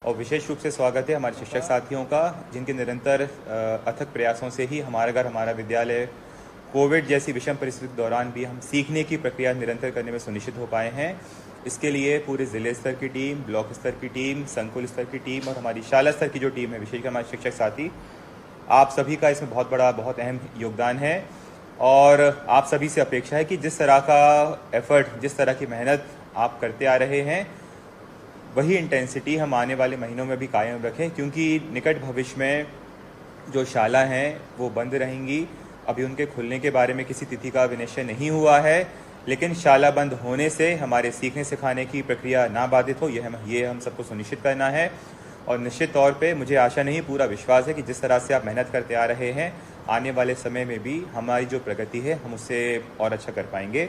और विशेष रूप से स्वागत है हमारे शिक्षक साथियों का, जिनके निरंतर अथक प्रयासों से ही हमारा घर हमारा विद्यालय कोविड जैसी विषम परिस्थिति के दौरान भी हम सीखने की प्रक्रिया निरंतर करने में सुनिश्चित हो पाए हैं। इसके लिए पूरे ज़िले स्तर की टीम, ब्लॉक स्तर की टीम, संकुल स्तर की टीम और हमारी शाला स्तर की जो टीम है, विशेषकर हमारे शिक्षक साथी, आप सभी का इसमें बहुत अहम योगदान है। और आप सभी से अपेक्षा है कि जिस तरह का एफर्ट, जिस तरह की मेहनत आप करते आ रहे हैं, वही इंटेंसिटी हम आने वाले महीनों में भी कायम रखें, क्योंकि निकट भविष्य में जो शाला हैं वो बंद रहेंगी। अभी उनके खुलने के बारे में किसी तिथि का विनिश्चय नहीं हुआ है, लेकिन शाला बंद होने से हमारे सीखने सिखाने की प्रक्रिया ना बाधित हो, ये हम सबको सुनिश्चित करना है। और निश्चित तौर पे मुझे आशा नहीं, पूरा विश्वास है कि जिस तरह से आप मेहनत करते आ रहे हैं, आने वाले समय में भी हमारी जो प्रगति है हम उससे और अच्छा कर पाएंगे।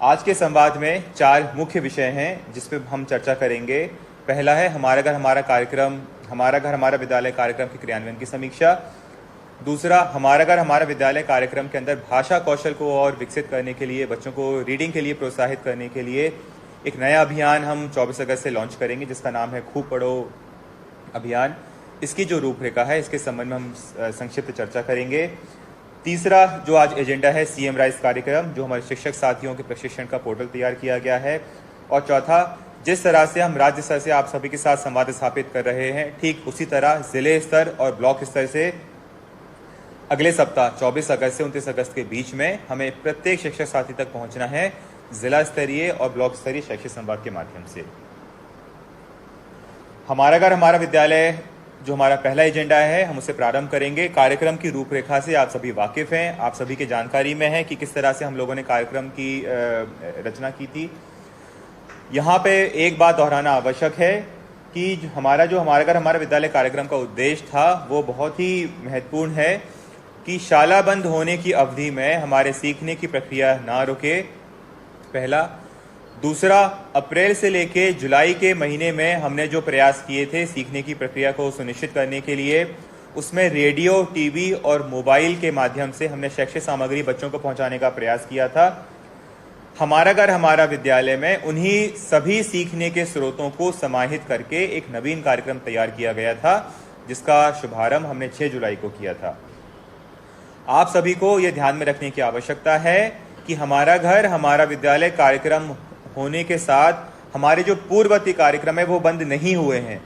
आज के संवाद में 4 मुख्य विषय हैं जिस पे हम चर्चा करेंगे। पहला है हमारा घर हमारा कार्यक्रम, हमारा घर हमारा विद्यालय कार्यक्रम के क्रियान्वयन की समीक्षा। दूसरा, हमारा घर हमारा विद्यालय कार्यक्रम के अंदर भाषा कौशल को और विकसित करने के लिए, बच्चों को रीडिंग के लिए प्रोत्साहित करने के लिए एक नया अभियान हम 24 अगस्त से लॉन्च करेंगे, जिसका नाम है खूब पढ़ो अभियान। इसकी जो रूपरेखा है, इसके संबंध में हम संक्षिप्त चर्चा करेंगे। तीसरा जो आज एजेंडा है, सीएम राइज कार्यक्रम, जो हमारे शिक्षक साथियों के प्रशिक्षण का पोर्टल तैयार किया गया है। और चौथा, जिस तरह से हम राज्य स्तर से आप सभी के साथ संवाद स्थापित कर रहे हैं, ठीक उसी तरह जिले स्तर और ब्लॉक स्तर से अगले सप्ताह 24 अगस्त से 29 अगस्त के बीच में हमें प्रत्येक शिक्षक साथी तक पहुंचना है, जिला स्तरीय और ब्लॉक स्तरीय शैक्षिक संवाद के माध्यम से। हमारा घर हमारा विद्यालय जो हमारा पहला एजेंडा है, हम उसे प्रारंभ करेंगे। कार्यक्रम की रूपरेखा से आप सभी वाकिफ हैं, आप सभी के जानकारी में है कि किस तरह से हम लोगों ने कार्यक्रम की रचना की थी। यहाँ पे एक बात दोहराना आवश्यक है कि हमारा घर हमारा विद्यालय कार्यक्रम का उद्देश्य था वो बहुत ही महत्वपूर्ण है कि शाला बंद होने की अवधि में हमारे सीखने की प्रक्रिया ना रुके, पहला। दूसरा, अप्रैल से लेके जुलाई के महीने में हमने जो प्रयास किए थे सीखने की प्रक्रिया को सुनिश्चित करने के लिए, उसमें रेडियो, टीवी और मोबाइल के माध्यम से हमने शैक्षिक सामग्री बच्चों को पहुंचाने का प्रयास किया था। हमारा घर हमारा विद्यालय में उन्हीं सभी सीखने के स्रोतों को समाहित करके एक नवीन कार्यक्रम तैयार किया गया था, जिसका शुभारंभ हमने 6 जुलाई को किया था। आप सभी को यह ध्यान में रखने की आवश्यकता है कि हमारा घर हमारा विद्यालय कार्यक्रम होने के साथ हमारे जो पूर्ववर्ती कार्यक्रम है वो बंद नहीं हुए हैं,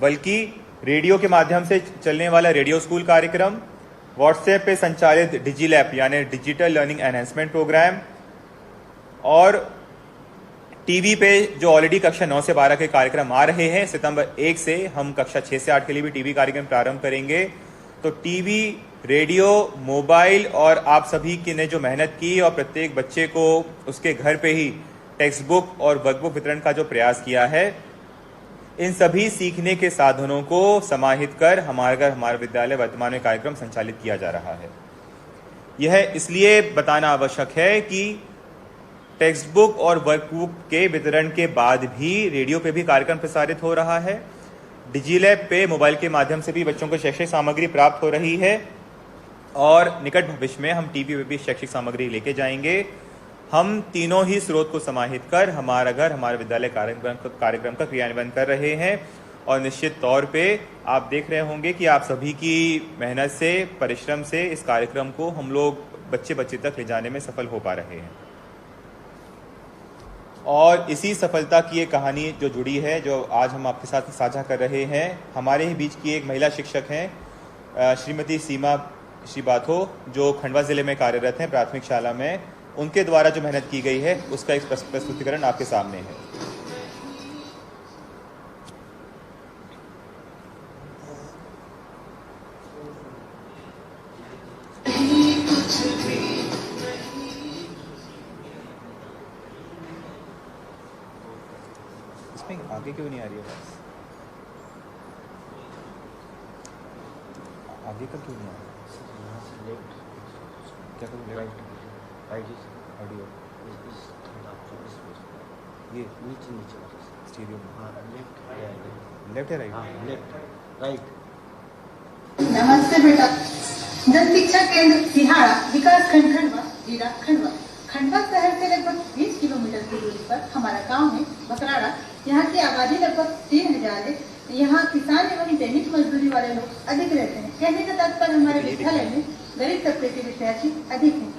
बल्कि रेडियो के माध्यम से चलने वाला रेडियो स्कूल कार्यक्रम, व्हाट्सएप पे संचालित डिजिलैप यानी डिजिटल लर्निंग एनहेंसमेंट प्रोग्राम, और टीवी पे जो ऑलरेडी कक्षा 9 से 12 के कार्यक्रम आ रहे हैं, सितंबर 1 से हम कक्षा 6 से 8 के लिए भी टीवी कार्यक्रम प्रारंभ करेंगे। तो टीवी, रेडियो, मोबाइल और आप सभी की ने जो मेहनत की और प्रत्येक बच्चे को उसके घर पे ही टेक्स्ट बुक और वर्कबुक वितरण का जो प्रयास किया है, इन सभी सीखने के साधनों को समाहित कर हमारा घर हमारा विद्यालय वर्तमान में कार्यक्रम संचालित किया जा रहा है। यह इसलिए बताना आवश्यक है कि टेक्स्ट बुक और वर्कबुक के वितरण के बाद भी रेडियो पे भी कार्यक्रम प्रसारित हो रहा है, डिजिलैब पे मोबाइल के माध्यम से भी बच्चों को शैक्षिक सामग्री प्राप्त हो रही है, और निकट भविष्य में हम टीवी पे भी शैक्षिक सामग्री लेके जाएंगे। हम तीनों ही स्रोत को समाहित कर हमारा घर हमारा विद्यालय कार्यक्रम का क्रियान्वयन कर रहे हैं। और निश्चित तौर पे आप देख रहे होंगे कि आप सभी की मेहनत से, परिश्रम से इस कार्यक्रम को हम लोग बच्चे तक ले जाने में सफल हो पा रहे हैं। और इसी सफलता की एक कहानी जो जुड़ी है, जो आज हम आपके साथ साझा कर रहे हैं, हमारे ही बीच की एक महिला शिक्षक हैं, श्रीमती सीमा श्रीबाथो, जो खंडवा जिले में कार्यरत हैं प्राथमिक शाला में। उनके द्वारा जो मेहनत की गई है उसका एक प्रस्तुतिकरण आपके सामने है। इसमें आगे क्यों नहीं आ रही है बात? आगे का क्यों नहीं आ रहा? क्या करूँ? ऑडियो ये नीचे स्टीरियो में लेफ्ट है राइट? Left right. नमस्ते बेटा। जन शिक्षा केंद्र सिहाड़ा, विकास खंड खंडवा, जिला खंडवा। खंडवा शहर से लगभग 20 किलोमीटर की दूरी पर हमारा गांव है बकराड़ा। यहाँ की आबादी लगभग 3000 है। यहाँ किसान एवं दैनिक मजदूरी वाले लोग अधिक रहते हैं। कहने का तात्पर्य हमारे विद्यालय में गरीब तबके के विद्यार्थी अधिक हैं।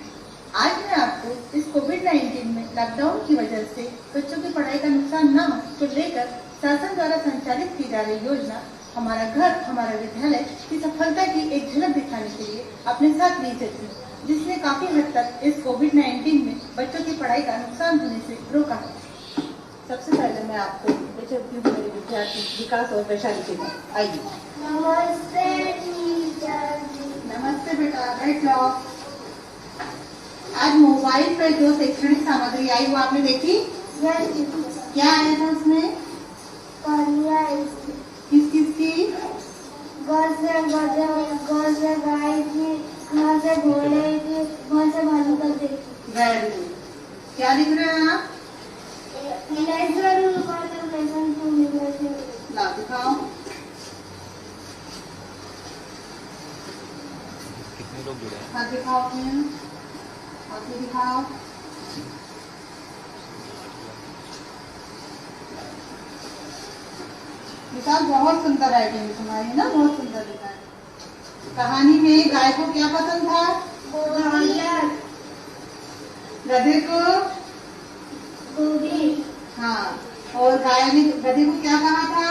आज मैं आपको इस कोविड-19 में लॉकडाउन की वजह से बच्चों की पढ़ाई का नुकसान न हो तो लेकर शासन द्वारा संचालित की जा रही योजना हमारा घर हमारा विद्यालय की सफलता की एक झलक दिखाने के लिए अपने साथ ली जाती है, जिसने काफी हद तक इस कोविड-19 में बच्चों की पढ़ाई का नुकसान होने से रोका है। सबसे पहले मैं आपको बेचती हूँ मेरे विद्यार्थी विकास और वैशाली के साथ। आइए। नमस्ते टीचर जी। नमस्ते बेटा, बैठ जाओ। आज मोबाइल पर जो शैक्षणिक सामग्री आई वो आपने देखी? क्या आया था उसमें? किस किस की? गाय की, घास से घोड़े की, घास से भालू की। Very good. क्या लिख रहे हैं आप? ला दिखाओ। कितने लोग जुड़े हैं? हाथ दिखाओ अपने, हाथ दिखाओ। विशाल, बहुत सुंदर राइटिंग है तुम्हारी ना, बहुत सुंदर लिखा है। कहानी में गाय को क्या पसंद था? गधे को गोभी। हाँ, और गाय ने गधे को क्या कहा था?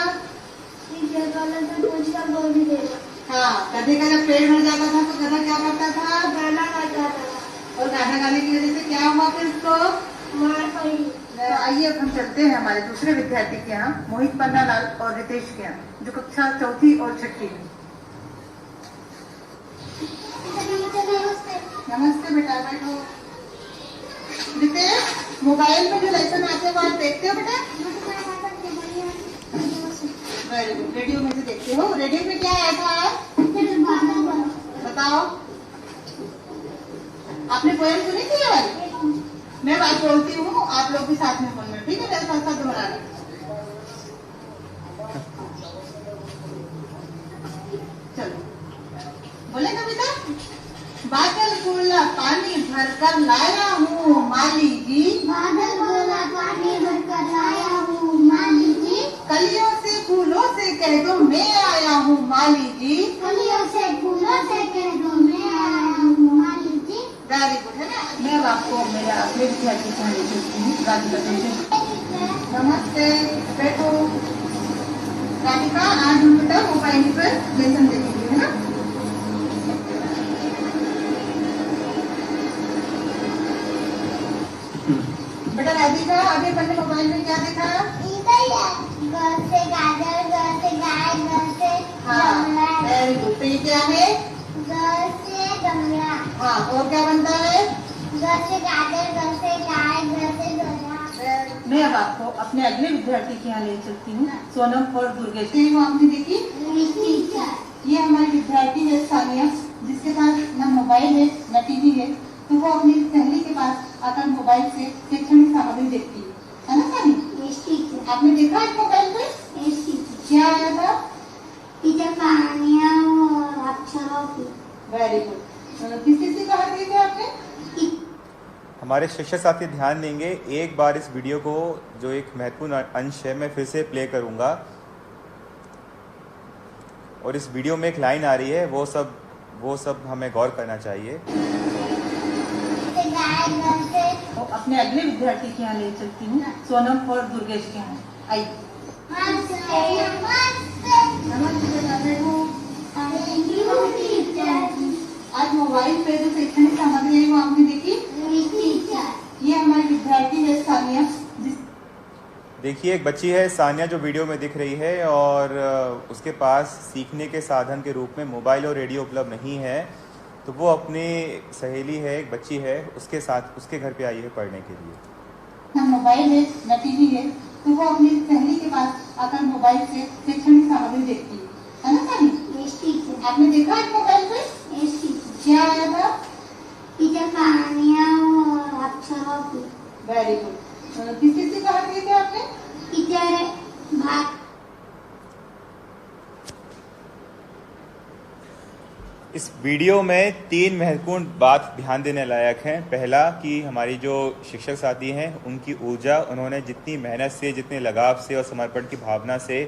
पूछकर गोभी दे दो। हाँ, गधे का जब पेट भर जाता था तो गधा क्या करता था? गाना गाता था। और गाना गाने की वजह से क्या हुआ फिर उसको? मार पड़ी। आइए अब हम चलते हैं हमारे दूसरे विद्यार्थी के यहाँ, मोहित पन्नालाल और रितेश के यहाँ, जो कक्षा चौथी और छठी में। नमस्ते बेटा, बैठो। रितेश, मोबाइल में जो लेसन आते हैं वो आप देखते हो बेटा? Very good. रेडियो में से देखते हो? रेडियो में क्या आया था? बताओ। आपने पोएम सुनी थी आज? मैं बात बोलती हूँ, आप लोग भी साथ में बोलना, ठीक है? मेरे साथ साथ दोहराना। चलो, बोले कविता? बादल बोला पानी भरकर लाया हूँ माली जी। बादल बोला पानी भरकर लाया हूँ माली जी। कलियों से फूलों से कह दो मैं आया हूँ माली जी। कलियों से फूलों से कह दो मैं आया हूँ माली जी। वेरी गुड, है ना? मैं अब आपको मेरा अपने विद्यार्थी कहानी चलती हूँ, राधिका से। नमस्ते, बैठो। राधिका, आज हम बेटा मोबाइल पर लेसन देखेंगे, है ना? बेटा राधिका, अभी अपन ने मोबाइल में क्या देखा? घर से गाजर, घर से गाय, घर से गमला। Very good. तो ये क्या है? घर से गमला। हाँ, और क्या बनता है? घर से गाजर, घर से गाय, घर से गमला। मैं अब आपको अपने अगले विद्यार्थी के यहाँ ले चलती हूँ, सोनम और दुर्गेश। वो आपने देखी? ये हमारी विद्यार्थी है सानिया, जिसके पास न मोबाइल है न टीवी है, तो वो अपनी सहेली के पास आकर मोबाइल से शैक्षणिक सामग्री देखती है ना सानी? आपने देखा है मोबाइल पे? क्या आया था? टीचर कहानियाँ और अक्षरों की। Very good. किस किस की कहानी देखी आपने? हमारे शिक्षक साथी ध्यान देंगे। एक बार इस वीडियो को, जो एक महत्वपूर्ण अंश है, मैं फिर से प्ले करूंगा। और इस वीडियो में एक लाइन आ रही है, वो सब हमें गौर करना चाहिए। तो अपने अगले विद्यार्थी के यहाँ ले चलती हूँ, सोनम और दुर्गेश के यहाँ। आइए। आज मोबाइल पे जो शैक्षणिक सामग्री है वो आपने देखी? ये हमारी विद्यार्थी है सानिया, देखिए, एक बच्ची है सानिया जो वीडियो में दिख रही है, और उसके पास सीखने के साधन के रूप में मोबाइल और रेडियो उपलब्ध नहीं है। तो वो अपनी सहेली है, एक बच्ची है, उसके साथ उसके घर पे आई है पढ़ने के लिए। न मोबाइल है न टीवी है, तो वो अपनी सहेली के पास आकर मोबाइल से शैक्षणिक सामग्री देखती है ना सानी? आपने देखा है मोबाइल पे? क्या आया था? टीचर कहानियाँ और अक्षरों की। Very good. किस किस की कहानी देखी आपने? टीचर भाग। इस वीडियो में 3 महत्वपूर्ण बात ध्यान देने लायक हैं। पहला कि हमारी जो शिक्षक साथी हैं उनकी ऊर्जा, उन्होंने जितनी मेहनत से, जितने लगाव से और समर्पण की भावना से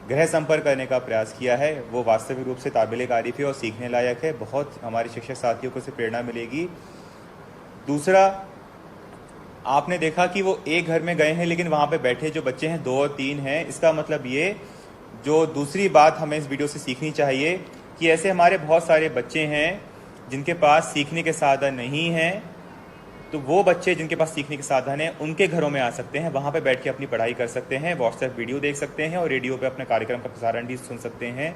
गृह संपर्क करने का प्रयास किया है वो वास्तविक रूप से काबिल तारीफ है और सीखने लायक है। बहुत हमारे शिक्षक साथियों को से प्रेरणा मिलेगी। दूसरा, आपने देखा कि वो एक घर में गए हैं लेकिन वहाँ पे बैठे जो बच्चे हैं 2 और 3 हैं। इसका मतलब ये, जो दूसरी बात हमें इस वीडियो से सीखनी चाहिए कि ऐसे हमारे बहुत सारे बच्चे हैं जिनके पास सीखने के साधन नहीं हैं। तो वो बच्चे जिनके पास सीखने के साधन हैं उनके घरों में आ सकते हैं, वहाँ पे बैठ के अपनी पढ़ाई कर सकते हैं, व्हाट्सएप वीडियो देख सकते हैं और रेडियो पे अपने कार्यक्रम का प्रसारण भी सुन सकते हैं।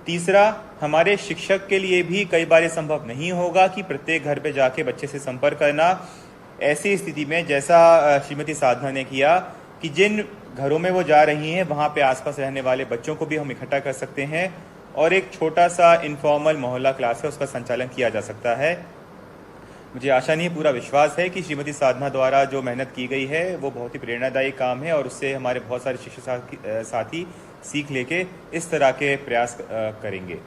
तीसरा, हमारे शिक्षक के लिए भी कई बार ये संभव नहीं होगा कि प्रत्येक घर पे जाके बच्चे से संपर्क करना। ऐसी स्थिति में जैसा श्रीमती साधना ने किया कि जिन घरों में वो जा रही हैं वहाँ पे आसपास रहने वाले बच्चों को भी हम इकट्ठा कर सकते हैं और एक छोटा सा इनफॉर्मल मोहल्ला क्लास है उसका संचालन किया जा सकता है। मुझे आशा नहीं, पूरा विश्वास है कि श्रीमती साधना द्वारा जो मेहनत की गई है वो बहुत ही प्रेरणादायी काम है और उससे हमारे बहुत सारे शिक्षक साथी सीख लेके इस तरह के प्रयास करेंगे।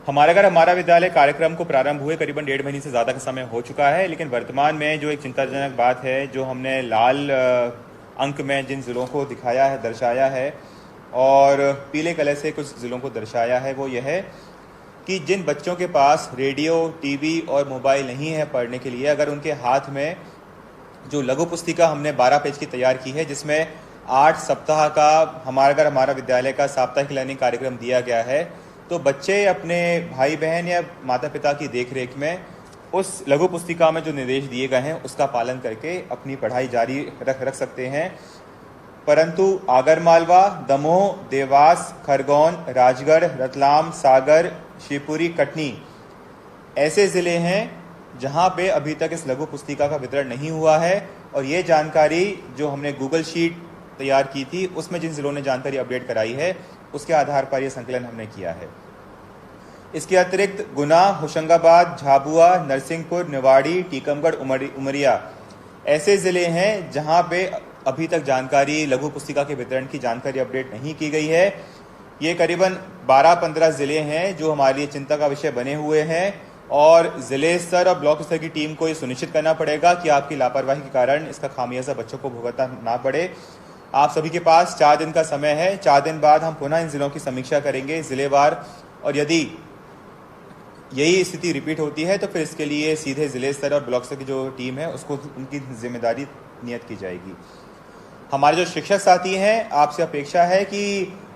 हमारा विद्यालय कार्यक्रम को प्रारंभ हुए करीबन 1.5 महीने से ज़्यादा का समय हो चुका है, लेकिन वर्तमान में जो एक चिंताजनक बात है, जो हमने लाल अंक में जिन ज़िलों को दिखाया है, दर्शाया है और पीले कलर से कुछ ज़िलों को दर्शाया है, वो यह है कि जिन बच्चों के पास रेडियो, टीवी और मोबाइल नहीं है पढ़ने के लिए, अगर उनके हाथ में जो लघु पुस्तिका हमने 12 पेज की तैयार की है जिसमें 8 सप्ताह का हमारा विद्यालय का साप्ताहिक लर्निंग कार्यक्रम दिया गया है, तो बच्चे अपने भाई बहन या माता पिता की देखरेख में उस लघु पुस्तिका में जो निर्देश दिए गए हैं उसका पालन करके अपनी पढ़ाई जारी रख सकते हैं। परंतु आगरमालवा, दमोह, देवास, खरगोन, राजगढ़, रतलाम, सागर, शिवपुरी, कटनी ऐसे ज़िले हैं जहां पे अभी तक इस लघु पुस्तिका का वितरण नहीं हुआ है और ये जानकारी जो हमने गूगल शीट तैयार की थी उसमें जिन ज़िलों ने जानकारी अपडेट कराई है उसके आधार पर यह संकलन हमने किया है। इसके अतिरिक्त गुना, होशंगाबाद, झाबुआ, नरसिंहपुर, निवाड़ी, टीकमगढ़, उमरिया ऐसे ज़िले हैं जहां पे अभी तक जानकारी, लघु पुस्तिका के वितरण की जानकारी अपडेट नहीं की गई है। ये करीबन 12-15 ज़िले हैं जो हमारे लिए चिंता का विषय बने हुए हैं और ज़िले स्तर और ब्लॉक स्तर की टीम को ये सुनिश्चित करना पड़ेगा कि आपकी लापरवाही के कारण इसका खामियाजा बच्चों को भुगतना ना पड़े। आप सभी के पास 4 दिन का समय है। 4 दिन बाद हम पुनः इन ज़िलों की समीक्षा करेंगे ज़िलेवार, और यदि यही स्थिति रिपीट होती है तो फिर इसके लिए सीधे ज़िले स्तर और ब्लॉक स्तर की जो टीम है उसको उनकी जिम्मेदारी नियत की जाएगी। हमारे जो शिक्षक साथी हैं, आपसे अपेक्षा है कि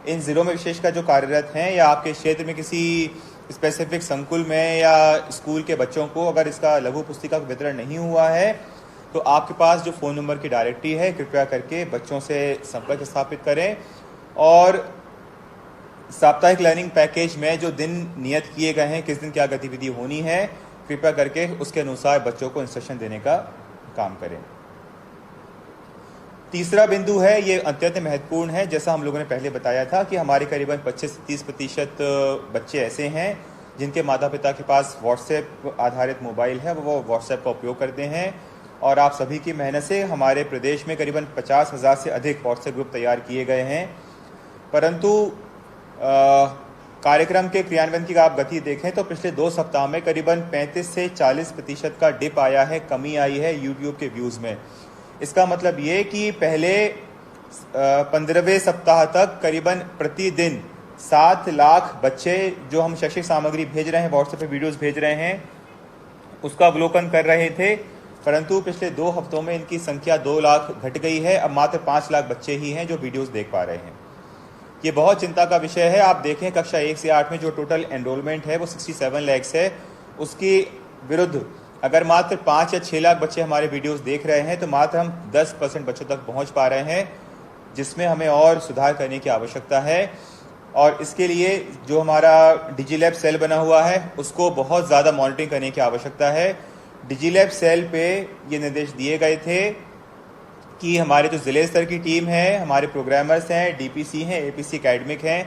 इन ज़िलों में विशेषकर जो कार्यरत हैं या आपके क्षेत्र में किसी स्पेसिफिक संकुल में या स्कूल के बच्चों को अगर इसका लघु पुस्तिका का वितरण नहीं हुआ है तो आपके पास जो फ़ोन नंबर की डायरेक्टरी है कृपया करके बच्चों से संपर्क स्थापित करें और साप्ताहिक लर्निंग पैकेज में जो दिन नियत किए गए हैं, किस दिन क्या गतिविधि होनी है, कृपया करके उसके अनुसार बच्चों को इंस्ट्रक्शन देने का काम करें। तीसरा बिंदु है, ये अत्यंत महत्वपूर्ण है। जैसा हम लोगों ने पहले बताया था कि हमारे करीबन 25 से 30% बच्चे ऐसे हैं जिनके माता पिता के पास व्हाट्सएप आधारित मोबाइल है, वो व्हाट्सएप का उपयोग करते हैं और आप सभी की मेहनत से हमारे प्रदेश में करीबन 50,000 से अधिक व्हाट्सएप ग्रुप तैयार किए गए हैं। परंतु कार्यक्रम के क्रियान्वयन की आप गति देखें तो पिछले 2 सप्ताह में करीबन 35 से 40% का डिप आया है, कमी आई है यूट्यूब के व्यूज़ में। इसका मतलब ये कि पहले 15वें सप्ताह तक करीबन प्रतिदिन 7 लाख बच्चे जो हम शैक्षिक सामग्री भेज रहे हैं, व्हाट्सएप पे वीडियोस भेज रहे हैं, उसका अवलोकन कर रहे थे। परंतु पिछले 2 हफ्तों में इनकी संख्या 2 लाख घट गई है। अब मात्र 5 लाख बच्चे ही हैं जो वीडियोस देख पा रहे हैं। ये बहुत चिंता का विषय है। आप देखें कक्षा 1 से 8 में जो टोटल एनरोलमेंट है वो 67 लाख है, उसकी विरुद्ध अगर मात्र 5 या 6 लाख बच्चे हमारे वीडियोस देख रहे हैं तो मात्र हम 10% बच्चों तक पहुंच पा रहे हैं, जिसमें हमें और सुधार करने की आवश्यकता है। और इसके लिए जो हमारा डिजीलैब सेल बना हुआ है उसको बहुत ज़्यादा मॉनिटरिंग करने की आवश्यकता है। डिजीलैब सेल पे ये निर्देश दिए गए थे कि हमारे जो ज़िले स्तर की टीम है, हमारे प्रोग्रामर्स हैं, डीपीसी हैं, एपीसी एकेडमिक हैं,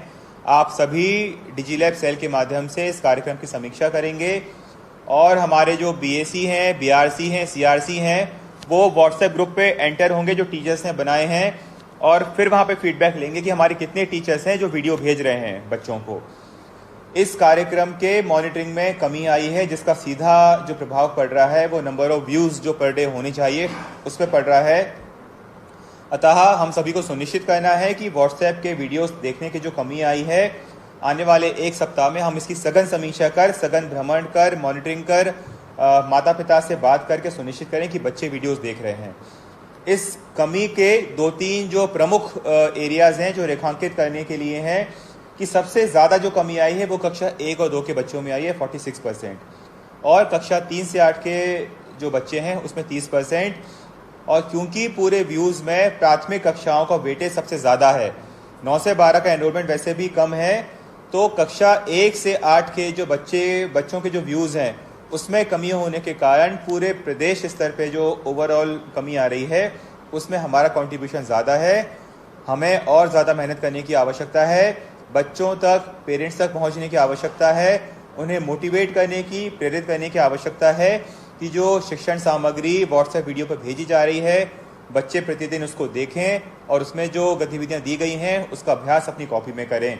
आप सभी डिजीलैब सेल के माध्यम से इस कार्यक्रम की समीक्षा करेंगे और हमारे जो बीएसी हैं, बीआरसी हैं, सीआरसी हैं, वो व्हाट्सएप ग्रुप पे एंटर होंगे जो टीचर्स ने बनाए हैं और फिर वहाँ पे फीडबैक लेंगे कि हमारे कितने टीचर्स हैं जो वीडियो भेज रहे हैं बच्चों को। इस कार्यक्रम के मॉनिटरिंग में कमी आई है, जिसका सीधा जो प्रभाव पड़ रहा है वो नंबर ऑफ व्यूज़ जो पर डे होनी चाहिए उस पर पड़ रहा है। अतः हम सभी को सुनिश्चित करना है कि व्हाट्सएप के वीडियोस देखने की जो कमी आई है, आने वाले एक सप्ताह में हम इसकी सघन समीक्षा कर, सघन भ्रमण कर, मॉनिटरिंग कर, माता पिता से बात करके सुनिश्चित करें कि बच्चे वीडियोस देख रहे हैं। इस कमी के 2-3 जो प्रमुख एरियाज हैं जो रेखांकित करने के लिए हैं कि सबसे ज़्यादा जो कमी आई है वो कक्षा 1 और 2 के बच्चों में आई है 46%, और कक्षा 3 से 8 के जो बच्चे हैं उसमें 30%। और क्योंकि पूरे व्यूज़ में प्राथमिक कक्षाओं का वेटेज सबसे ज़्यादा है, 9 से 12 का एनरोलमेंट वैसे भी कम है, तो कक्षा 1 से 8 के जो बच्चों के जो व्यूज़ हैं उसमें कमी होने के कारण पूरे प्रदेश स्तर पे जो ओवरऑल कमी आ रही है उसमें हमारा कंट्रीब्यूशन ज़्यादा है। हमें और ज़्यादा मेहनत करने की आवश्यकता है, बच्चों तक, पेरेंट्स तक पहुंचने की आवश्यकता है, उन्हें मोटिवेट करने की, प्रेरित करने की आवश्यकता है कि जो शिक्षण सामग्री व्हाट्सएप वीडियो पर भेजी जा रही है बच्चे प्रतिदिन उसको देखें और उसमें जो गतिविधियां दी गई हैं उसका अभ्यास अपनी कॉपी में करें।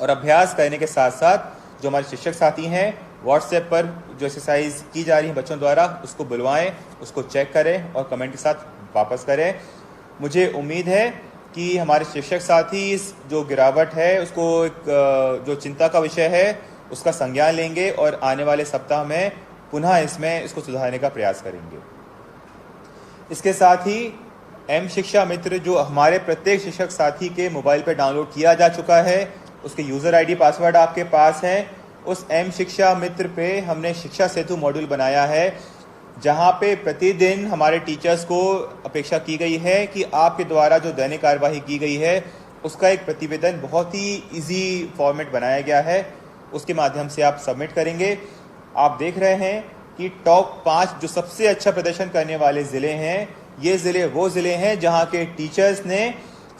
और अभ्यास करने के साथ साथ जो हमारे शिक्षक साथी हैं व्हाट्सएप पर जो एक्सरसाइज की जा रही है बच्चों द्वारा उसको बुलवाएं, उसको चेक करें और कमेंट के साथ वापस करें। मुझे उम्मीद है कि हमारे शिक्षक साथी इस जो गिरावट है उसको एक जो चिंता का विषय है उसका संज्ञान लेंगे और आने वाले सप्ताह में पुनः इसको सुधारने का प्रयास करेंगे। इसके साथ ही एम शिक्षा मित्र जो हमारे प्रत्येक शिक्षक साथी के मोबाइल पर डाउनलोड किया जा चुका है, उसके यूज़र आईडी पासवर्ड आपके पास है। उस एम शिक्षा मित्र पे हमने शिक्षा सेतु मॉड्यूल बनाया है, जहाँ पे प्रतिदिन हमारे टीचर्स को अपेक्षा की गई है कि आपके द्वारा जो दैनिक कार्यवाही की गई है उसका एक प्रतिवेदन बहुत ही इजी फॉर्मेट बनाया गया है, उसके माध्यम से आप सबमिट करेंगे। आप देख रहे हैं कि टॉप 5 जो सबसे अच्छा प्रदर्शन करने वाले ज़िले हैं, ये ज़िले वो ज़िले हैं जहाँ के टीचर्स ने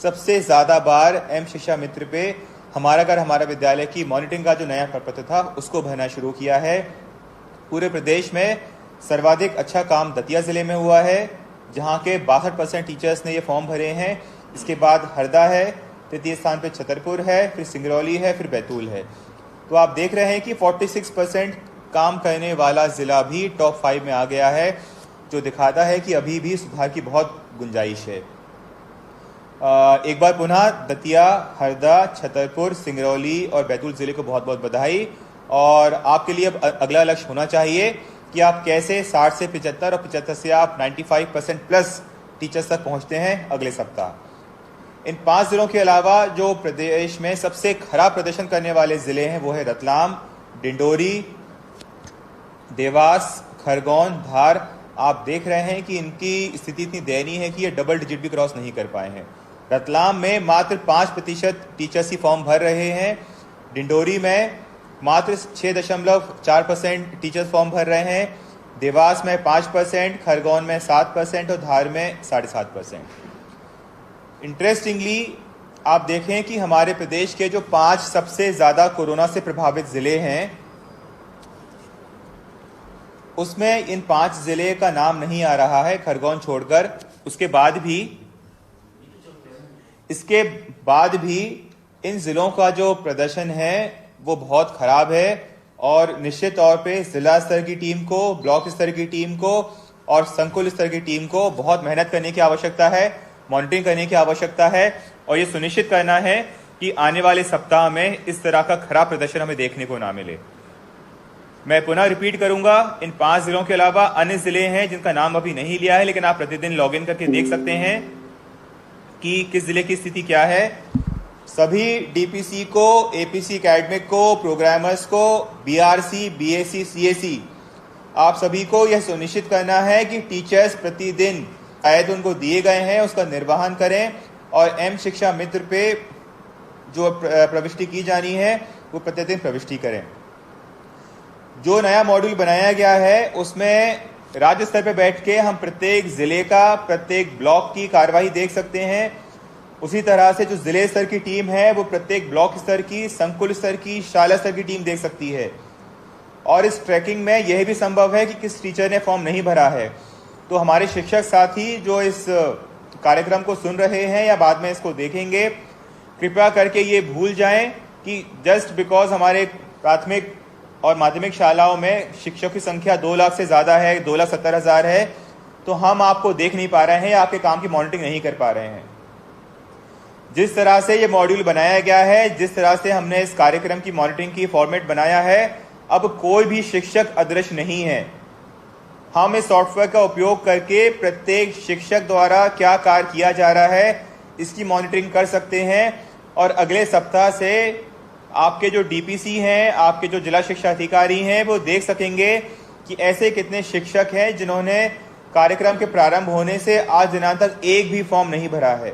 सबसे ज़्यादा बार एम शिक्षा मित्र पे हमारा घर हमारा विद्यालय की मॉनिटरिंग का जो नया प्रपत्र था उसको भरना शुरू किया है। पूरे प्रदेश में सर्वाधिक अच्छा काम दतिया ज़िले में हुआ है, जहाँ के 62% टीचर्स ने ये फॉर्म भरे हैं। इसके बाद हरदा है, तृतीय स्थान पे छतरपुर है, फिर सिंगरौली है, फिर बैतूल है। तो आप देख रहे हैं कि 46% काम करने वाला ज़िला भी टॉप 5 में आ गया है, जो दिखाता है कि अभी भी सुधार की बहुत गुंजाइश है। एक बार पुनः दतिया, हरदा, छतरपुर, सिंगरौली और बैतूल ज़िले को बहुत बहुत बधाई। और आपके लिए अब अगला लक्ष्य होना चाहिए कि आप कैसे 60 से 75 और 75 से आप 95% प्लस टीचर्स तक पहुंचते हैं अगले सप्ताह। इन 5 ज़िलों के अलावा जो प्रदेश में सबसे खराब प्रदर्शन करने वाले ज़िले हैं वो है रतलाम, डिंडोरी, देवास, खरगोन, धार। आप देख रहे हैं कि इनकी स्थिति इतनी दयनीय है कि ये डबल डिजिट भी क्रॉस नहीं कर पाए हैं। रतलाम में मात्र 5% टीचर्स ही फॉर्म भर रहे हैं, डिंडोरी में मात्र 6.4% टीचर्स फॉर्म भर रहे हैं, देवास में 5%, खरगोन में 7% और धार में 7.5%। इंटरेस्टिंगली आप देखें कि हमारे प्रदेश के जो 5 सबसे ज़्यादा कोरोना से प्रभावित ज़िले हैं उसमें इन 5 ज़िले का नाम नहीं आ रहा है, खरगोन छोड़कर। इसके बाद भी इन ज़िलों का जो प्रदर्शन है वो बहुत ख़राब है और निश्चित तौर पे ज़िला स्तर की टीम को, ब्लॉक स्तर की टीम को और संकुल स्तर की टीम को बहुत मेहनत करने की आवश्यकता है, मॉनिटरिंग करने की आवश्यकता है और ये सुनिश्चित करना है कि आने वाले सप्ताह में इस तरह का खराब प्रदर्शन हमें देखने को ना मिले। मैं पुनः रिपीट करूंगा, इन 5 ज़िलों के अलावा अन्य ज़िले हैं जिनका नाम अभी नहीं लिया है, लेकिन आप प्रतिदिन लॉगिन करके देख सकते हैं कि किस ज़िले की स्थिति क्या है। सभी डीपीसी को, एपीसी एकेडमिक को, प्रोग्रामर्स को, बीआरसी, बीएससी, सीएसी, आप सभी को यह सुनिश्चित करना है कि टीचर्स प्रतिदिन आयत उनको दिए गए हैं उसका निर्वहन करें और एम शिक्षा मित्र पे जो प्रविष्टि की जानी है वो प्रतिदिन प्रविष्टि करें। जो नया मॉड्यूल बनाया गया है उसमें राज्य स्तर पर बैठ के हम प्रत्येक ज़िले का, प्रत्येक ब्लॉक की कार्यवाही देख सकते हैं। उसी तरह से जो ज़िले स्तर की टीम है वो प्रत्येक ब्लॉक स्तर की, संकुल स्तर की, शाला स्तर की टीम देख सकती है। और इस ट्रैकिंग में यह भी संभव है कि किस टीचर ने फॉर्म नहीं भरा है। तो हमारे शिक्षक साथी जो इस कार्यक्रम को सुन रहे हैं या बाद में इसको देखेंगे, कृपया करके ये भूल जाएं कि जस्ट बिकॉज हमारे प्राथमिक और माध्यमिक शालाओं में शिक्षकों की संख्या 2 लाख से ज़्यादा है, 2,70,000 है, तो हम आपको देख नहीं पा रहे हैं या आपके काम की मॉनिटरिंग नहीं कर पा रहे हैं। जिस तरह से ये मॉड्यूल बनाया गया है, जिस तरह से हमने इस कार्यक्रम की मॉनिटरिंग की फॉर्मेट बनाया है, अब कोई भी शिक्षक अदृश्य नहीं है। हम इस सॉफ्टवेयर का उपयोग करके प्रत्येक शिक्षक द्वारा क्या कार्य किया जा रहा है इसकी मॉनिटरिंग कर सकते हैं। और अगले सप्ताह से आपके जो डीपीसी हैं, आपके जो जिला शिक्षा अधिकारी हैं, वो देख सकेंगे कि ऐसे कितने शिक्षक हैं जिन्होंने कार्यक्रम के प्रारंभ होने से आज दिनांक तक एक भी फॉर्म नहीं भरा है।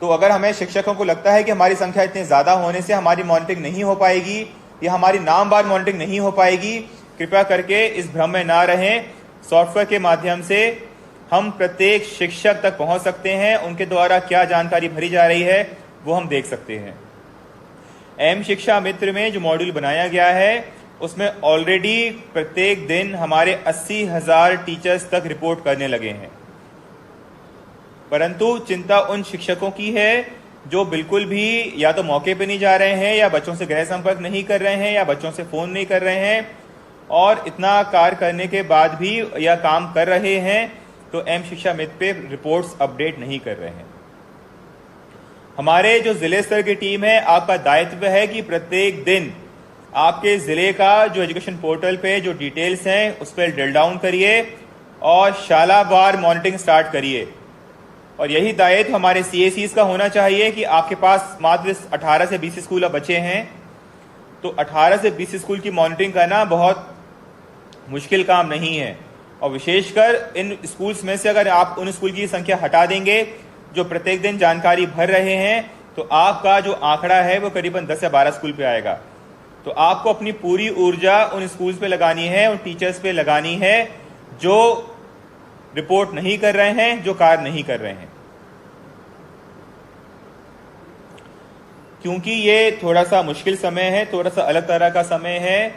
तो अगर हमें शिक्षकों को लगता है कि हमारी संख्या इतनी ज़्यादा होने से हमारी मॉनिटरिंग नहीं हो पाएगी या हमारी नामवार मॉनिटरिंग नहीं हो पाएगी, कृपया करके इस भ्रम में ना रहें। सॉफ्टवेयर के माध्यम से हम प्रत्येक शिक्षक तक पहुंच सकते हैं, उनके द्वारा क्या जानकारी भरी जा रही है वो हम देख सकते हैं। एम शिक्षा मित्र में जो मॉड्यूल बनाया गया है उसमें ऑलरेडी प्रत्येक दिन हमारे 80,000 टीचर्स तक रिपोर्ट करने लगे हैं। परंतु चिंता उन शिक्षकों की है जो बिल्कुल भी या तो मौके पे नहीं जा रहे हैं, या बच्चों से गृह संपर्क नहीं कर रहे हैं, या बच्चों से फोन नहीं कर रहे हैं, और इतना कार्य करने के बाद भी या काम कर रहे हैं तो एम शिक्षा मित्र पे रिपोर्ट्स अपडेट नहीं कर रहे हैं। हमारे जो जिले स्तर की टीम है, आपका दायित्व है कि प्रत्येक दिन आपके जिले का जो एजुकेशन पोर्टल पे जो डिटेल्स हैं उस पर ड्रिल डाउन करिए और शालावार मॉनिटरिंग स्टार्ट करिए। और यही दायित्व हमारे CACs का होना चाहिए कि आपके पास मात्र 18 से 20 स्कूल अब बचे हैं, तो 18 से 20 स्कूल की मॉनिटरिंग करना बहुत मुश्किल काम नहीं है। और विशेषकर इन स्कूल्स में से अगर आप उन स्कूल की संख्या हटा देंगे जो प्रत्येक दिन जानकारी भर रहे हैं, तो आपका जो आंकड़ा है वो करीबन 10 या 12 स्कूल पे आएगा। तो आपको अपनी पूरी ऊर्जा उन स्कूल्स पे लगानी है, उन टीचर्स पे लगानी है जो रिपोर्ट नहीं कर रहे हैं, जो कार्य नहीं कर रहे हैं। क्योंकि ये थोड़ा सा मुश्किल समय है, थोड़ा सा अलग तरह का समय है,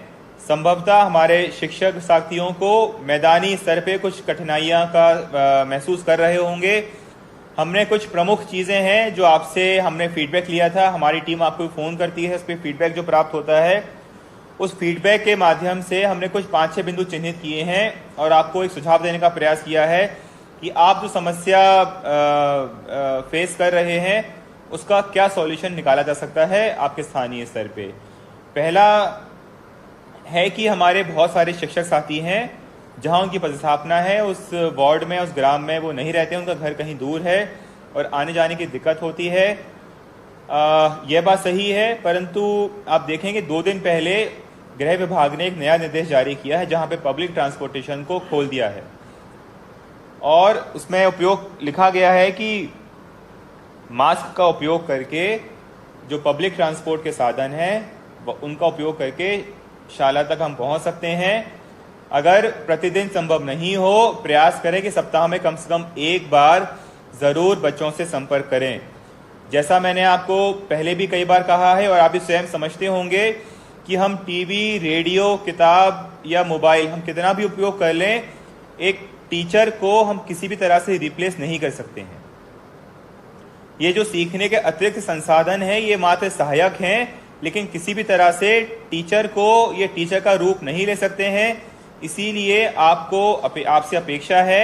संभवतः हमारे शिक्षक साथियों को मैदानी स्तर पे कुछ कठिनाइयां का महसूस कर रहे होंगे। हमने कुछ प्रमुख चीज़ें हैं जो आपसे हमने फीडबैक लिया था, हमारी टीम आपको फ़ोन करती है, उस पर फीडबैक जो प्राप्त होता है, उस फीडबैक के माध्यम से हमने कुछ 5-6 बिंदु चिन्हित किए हैं और आपको एक सुझाव देने का प्रयास किया है कि आप जो समस्या फेस कर रहे हैं उसका क्या सॉल्यूशन निकाला जा सकता है आपके स्थानीय स्तर पे। पहला है कि हमारे बहुत सारे शिक्षक साथी हैं जहां उनकी पदस्थापना है उस वार्ड में, उस ग्राम में वो नहीं रहते, उनका घर कहीं दूर है और आने जाने की दिक्कत होती है। यह बात सही है, परंतु आप देखेंगे 2 दिन पहले गृह विभाग ने एक नया निर्देश जारी किया है जहां पे पब्लिक ट्रांसपोर्टेशन को खोल दिया है और उसमें उपयोग लिखा गया है कि मास्क का उपयोग करके जो पब्लिक ट्रांसपोर्ट के साधन हैं उनका उपयोग करके शाला तक हम पहुंच सकते हैं। अगर प्रतिदिन संभव नहीं हो, प्रयास करें कि सप्ताह में कम से कम एक बार जरूर बच्चों से संपर्क करें। जैसा मैंने आपको पहले भी कई बार कहा है और आप भी स्वयं समझते होंगे कि हम टीवी, रेडियो, किताब या मोबाइल हम कितना भी उपयोग कर लें, एक टीचर को हम किसी भी तरह से रिप्लेस नहीं कर सकते हैं। ये जो सीखने के अतिरिक्त संसाधन हैं ये मात्र सहायक हैं, लेकिन किसी भी तरह से टीचर को ये टीचर का रूप नहीं ले सकते हैं। इसीलिए आपसे अपेक्षा है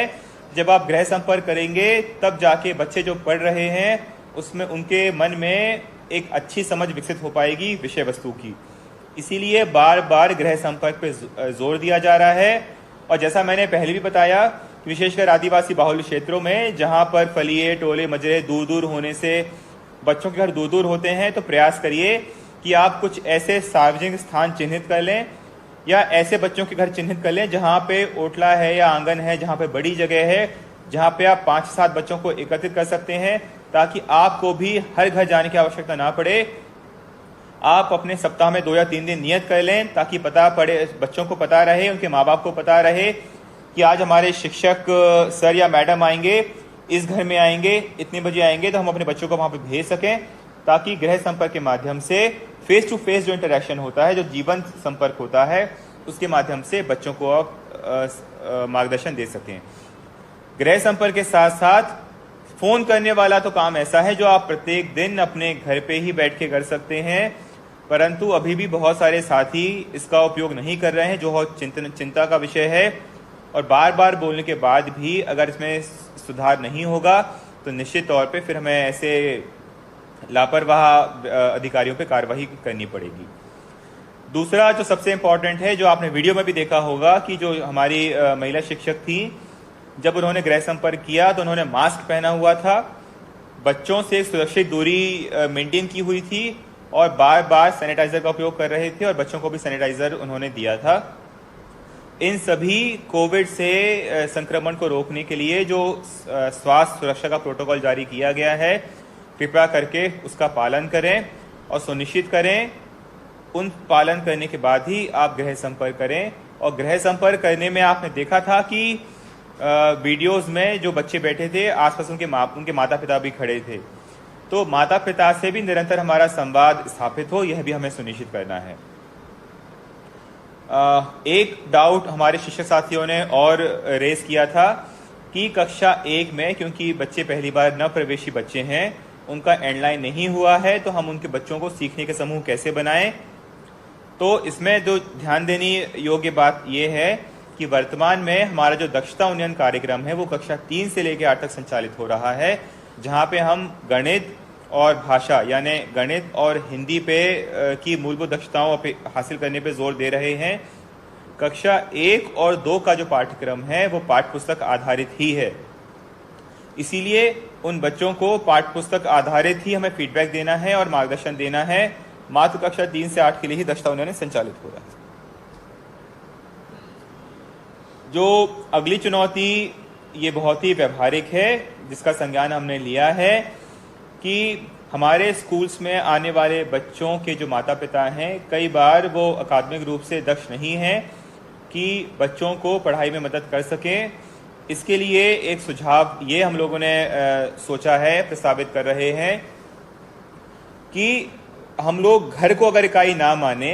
जब आप गृह संपर्क करेंगे तब जाके बच्चे जो पढ़ रहे हैं उसमें उनके मन में एक अच्छी समझ विकसित हो पाएगी विषय वस्तु की। इसीलिए बार बार गृह संपर्क पे जोर दिया जा रहा है। और जैसा मैंने पहले भी बताया, विशेषकर आदिवासी बाहुल्य क्षेत्रों में जहां पर फलिए, टोले, मजरे दूर दूर होने से बच्चों के घर दूर दूर होते हैं, तो प्रयास करिए कि आप कुछ ऐसे सार्वजनिक स्थान चिन्हित कर लें या ऐसे बच्चों के घर चिन्हित कर लें जहां पे ओटला है या आंगन है, जहां पे बड़ी जगह है, जहां पे आप 5-7 बच्चों को एकत्रित कर सकते हैं, ताकि आपको भी हर घर जाने की आवश्यकता ना पड़े। आप अपने सप्ताह में 2 या 3 दिन नियत कर लें ताकि पता पड़े, बच्चों को पता रहे, उनके माँ बाप को पता रहे कि आज हमारे शिक्षक सर या मैडम आएंगे, इस घर में आएंगे, इतने बजे आएंगे, तो हम अपने बच्चों को वहां पे भेज सकें, ताकि गृह संपर्क के माध्यम से फेस टू फेस जो इंटरेक्शन होता है, जो जीवंत संपर्क होता है, उसके माध्यम से बच्चों को आप मार्गदर्शन दे सकें। गृह संपर्क के साथ साथ फोन करने वाला तो काम ऐसा है जो आप प्रत्येक दिन अपने घर पे ही बैठ के कर सकते हैं, परंतु अभी भी बहुत सारे साथी इसका उपयोग नहीं कर रहे हैं, जो बहुत चिंता का विषय है। और बार बार बोलने के बाद भी अगर इसमें सुधार नहीं होगा तो निश्चित तौर पे फिर हमें ऐसे लापरवाह अधिकारियों पे कार्रवाई करनी पड़ेगी। दूसरा जो सबसे इम्पोर्टेंट है, जो आपने वीडियो में भी देखा होगा कि जो हमारी महिला शिक्षक थी, जब उन्होंने गृह संपर्क किया तो उन्होंने मास्क पहना हुआ था, बच्चों से सुरक्षित दूरी मेंटेन की हुई थी और बार बार सैनिटाइजर का उपयोग कर रहे थे और बच्चों को भी सैनिटाइजर उन्होंने दिया था। इन सभी कोविड से संक्रमण को रोकने के लिए जो स्वास्थ्य सुरक्षा का प्रोटोकॉल जारी किया गया है, कृपया करके उसका पालन करें और सुनिश्चित करें उन पालन करने के बाद ही आप गृह संपर्क करें। और गृह संपर्क करने में आपने देखा था कि वीडियोस में जो बच्चे बैठे थे आसपास उनके माता पिता भी खड़े थे, तो माता पिता से भी निरंतर हमारा संवाद स्थापित हो, यह भी हमें सुनिश्चित करना है। एक डाउट हमारे शिक्षक साथियों ने और रेज किया था कि कक्षा 1 में, क्योंकि बच्चे पहली बार न प्रवेशी बच्चे हैं, उनका एंडलाइन नहीं हुआ है, तो हम उनके बच्चों को सीखने के समूह कैसे बनाएं। तो इसमें जो ध्यान देने योग्य बात यह है कि वर्तमान में हमारा जो दक्षता उन्नयन कार्यक्रम है वो कक्षा 3 से लेकर 8 तक संचालित हो रहा है, जहां पे हम गणित और भाषा यानी गणित और हिंदी पे की मूलभूत दक्षताओं पे हासिल करने पे जोर दे रहे हैं। कक्षा 1 और 2 का जो पाठ्यक्रम है वो पाठ्य पुस्तक आधारित ही है, इसीलिए उन बच्चों को पाठ्य पुस्तक आधारित ही हमें फीडबैक देना है और मार्गदर्शन देना है। मात्र कक्षा 3 से 8 के लिए ही दक्षता उन्नयन संचालित हो रहा है। जो अगली चुनौती ये बहुत ही व्यवहारिक है, जिसका संज्ञान हमने लिया है कि हमारे स्कूल्स में आने वाले बच्चों के जो माता पिता हैं, कई बार वो अकादमिक रूप से दक्ष नहीं हैं कि बच्चों को पढ़ाई में मदद कर सकें। इसके लिए एक सुझाव ये हम लोगों ने सोचा है, प्रस्तावित कर रहे हैं कि हम लोग घर को अगर इकाई ना माने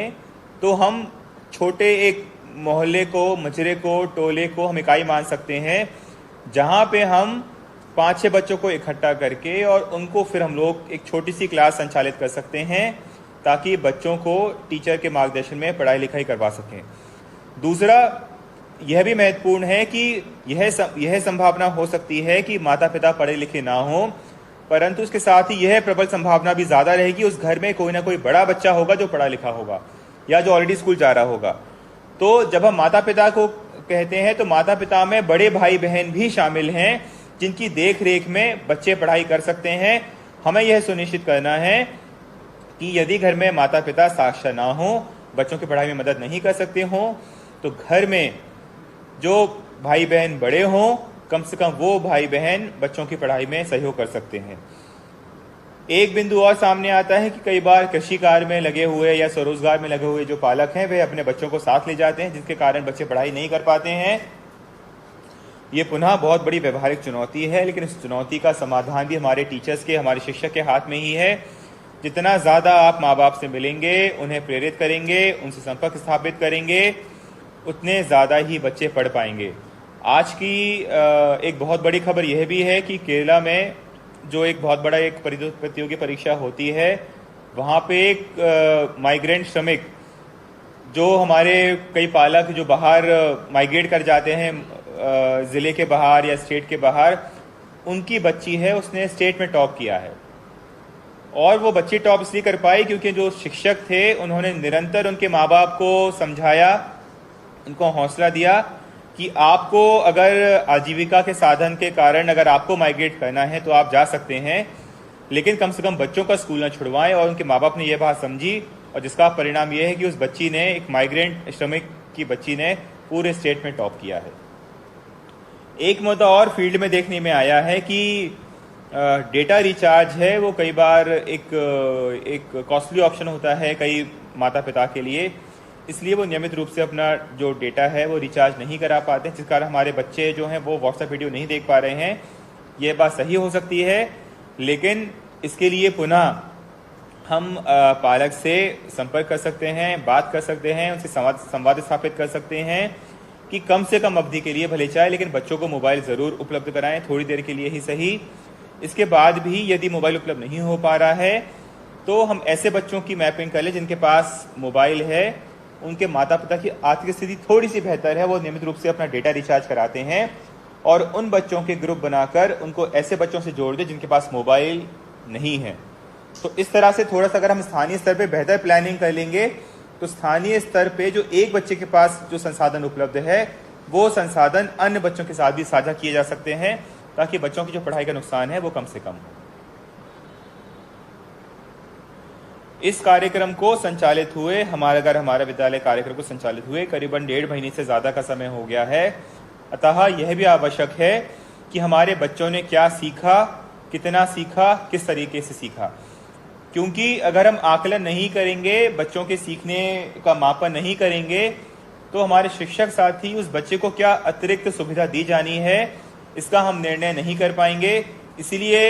तो हम छोटे एक मोहल्ले को, मजरे को, टोले को हम इकाई मान सकते हैं, जहां पे हम 5-6 बच्चों को इकट्ठा करके और उनको फिर हम लोग एक छोटी सी क्लास संचालित कर सकते हैं, ताकि बच्चों को टीचर के मार्गदर्शन में पढ़ाई लिखाई करवा सकें। दूसरा यह भी महत्वपूर्ण है कि यह संभावना हो सकती है कि माता पिता पढ़े लिखे ना हो, परंतु उसके साथ ही यह प्रबल संभावना भी ज्यादा रहेगी उस घर में कोई ना कोई बड़ा बच्चा होगा जो पढ़ा लिखा होगा या जो ऑलरेडी स्कूल जा रहा होगा। तो जब हम माता पिता को कहते हैं तो माता पिता में बड़े भाई बहन भी शामिल हैं, जिनकी देख रेख में बच्चे पढ़ाई कर सकते हैं। हमें यह सुनिश्चित करना है कि यदि घर में माता पिता साक्षर ना हो, बच्चों की पढ़ाई में मदद नहीं कर सकते हों, तो घर में जो भाई बहन बड़े हों, कम से कम वो भाई बहन बच्चों की पढ़ाई में सहयोग कर सकते हैं। एक बिंदु और सामने आता है कि कई बार कृषि कार्य में लगे हुए या स्वरोजगार में लगे हुए जो पालक हैं, वे अपने बच्चों को साथ ले जाते हैं, जिसके कारण बच्चे पढ़ाई नहीं कर पाते हैं। ये पुनः बहुत बड़ी व्यवहारिक चुनौती है, लेकिन इस चुनौती का समाधान भी हमारे टीचर्स के, हमारे शिक्षक के हाथ में ही है। जितना ज्यादा आप माँ बाप से मिलेंगे, उन्हें प्रेरित करेंगे, उनसे संपर्क स्थापित करेंगे, उतने ज्यादा ही बच्चे पढ़ पाएंगे। आज की एक बहुत बड़ी खबर यह भी है कि केरला में जो एक बहुत बड़ा एक प्रतियोगी परीक्षा होती है, वहाँ पे एक माइग्रेंट श्रमिक, जो हमारे कई पालक जो बाहर माइग्रेट कर जाते हैं जिले के बाहर या स्टेट के बाहर, उनकी बच्ची है, उसने स्टेट में टॉप किया है। और वो बच्ची टॉप इसलिए कर पाई क्योंकि जो शिक्षक थे उन्होंने निरंतर उनके माँ बाप को समझाया, उनको हौसला दिया कि आपको अगर आजीविका के साधन के कारण अगर आपको माइग्रेट करना है तो आप जा सकते हैं, लेकिन कम से कम बच्चों का स्कूल न छुड़वाएं। और उनके माँ बाप ने यह बात समझी, और जिसका परिणाम यह है कि उस बच्ची ने, एक माइग्रेंट श्रमिक की बच्ची ने पूरे स्टेट में टॉप किया है। एक मुद्दा और फील्ड में देखने में आया है कि डेटा रिचार्ज है वो कई बार एक कॉस्टली ऑप्शन होता है कई माता पिता के लिए, इसलिए वो नियमित रूप से अपना जो डेटा है वो रिचार्ज नहीं करा पाते, जिस कारण हमारे बच्चे जो हैं वो व्हाट्सएप वीडियो नहीं देख पा रहे हैं। ये बात सही हो सकती है, लेकिन इसके लिए पुनः हम पालक से संपर्क कर सकते हैं, बात कर सकते हैं, उनसे संवाद स्थापित कर सकते हैं कि कम से कम अवधि के लिए भले चाहे, लेकिन बच्चों को मोबाइल ज़रूर उपलब्ध कराएं, थोड़ी देर के लिए ही सही। इसके बाद भी यदि मोबाइल उपलब्ध नहीं हो पा रहा है तो हम ऐसे बच्चों की मैपिंग कर लें जिनके पास मोबाइल है, उनके माता पिता की आर्थिक स्थिति थोड़ी सी बेहतर है, वो नियमित रूप से अपना डेटा रिचार्ज कराते हैं, और उन बच्चों के ग्रुप बनाकर उनको ऐसे बच्चों से जोड़ दें जिनके पास मोबाइल नहीं है। तो इस तरह से थोड़ा सा अगर हम स्थानीय स्तर पे बेहतर प्लानिंग कर लेंगे तो स्थानीय स्तर पे जो एक बच्चे के पास जो संसाधन उपलब्ध है वो संसाधन अन्य बच्चों के साथ भी साझा किए जा सकते हैं, ताकि बच्चों की जो पढ़ाई का नुकसान है वो कम से कम हो। इस कार्यक्रम को संचालित हुए हमारा विद्यालय कार्यक्रम को संचालित हुए करीबन 1.5 महीने से ज्यादा का समय हो गया है। अतः यह भी आवश्यक है कि हमारे बच्चों ने क्या सीखा, कितना सीखा, किस तरीके से सीखा, क्योंकि अगर हम आकलन नहीं करेंगे, बच्चों के सीखने का मापन नहीं करेंगे, तो हमारे शिक्षक साथी उस बच्चे को क्या अतिरिक्त सुविधा दी जानी है इसका हम निर्णय नहीं कर पाएंगे। इसीलिए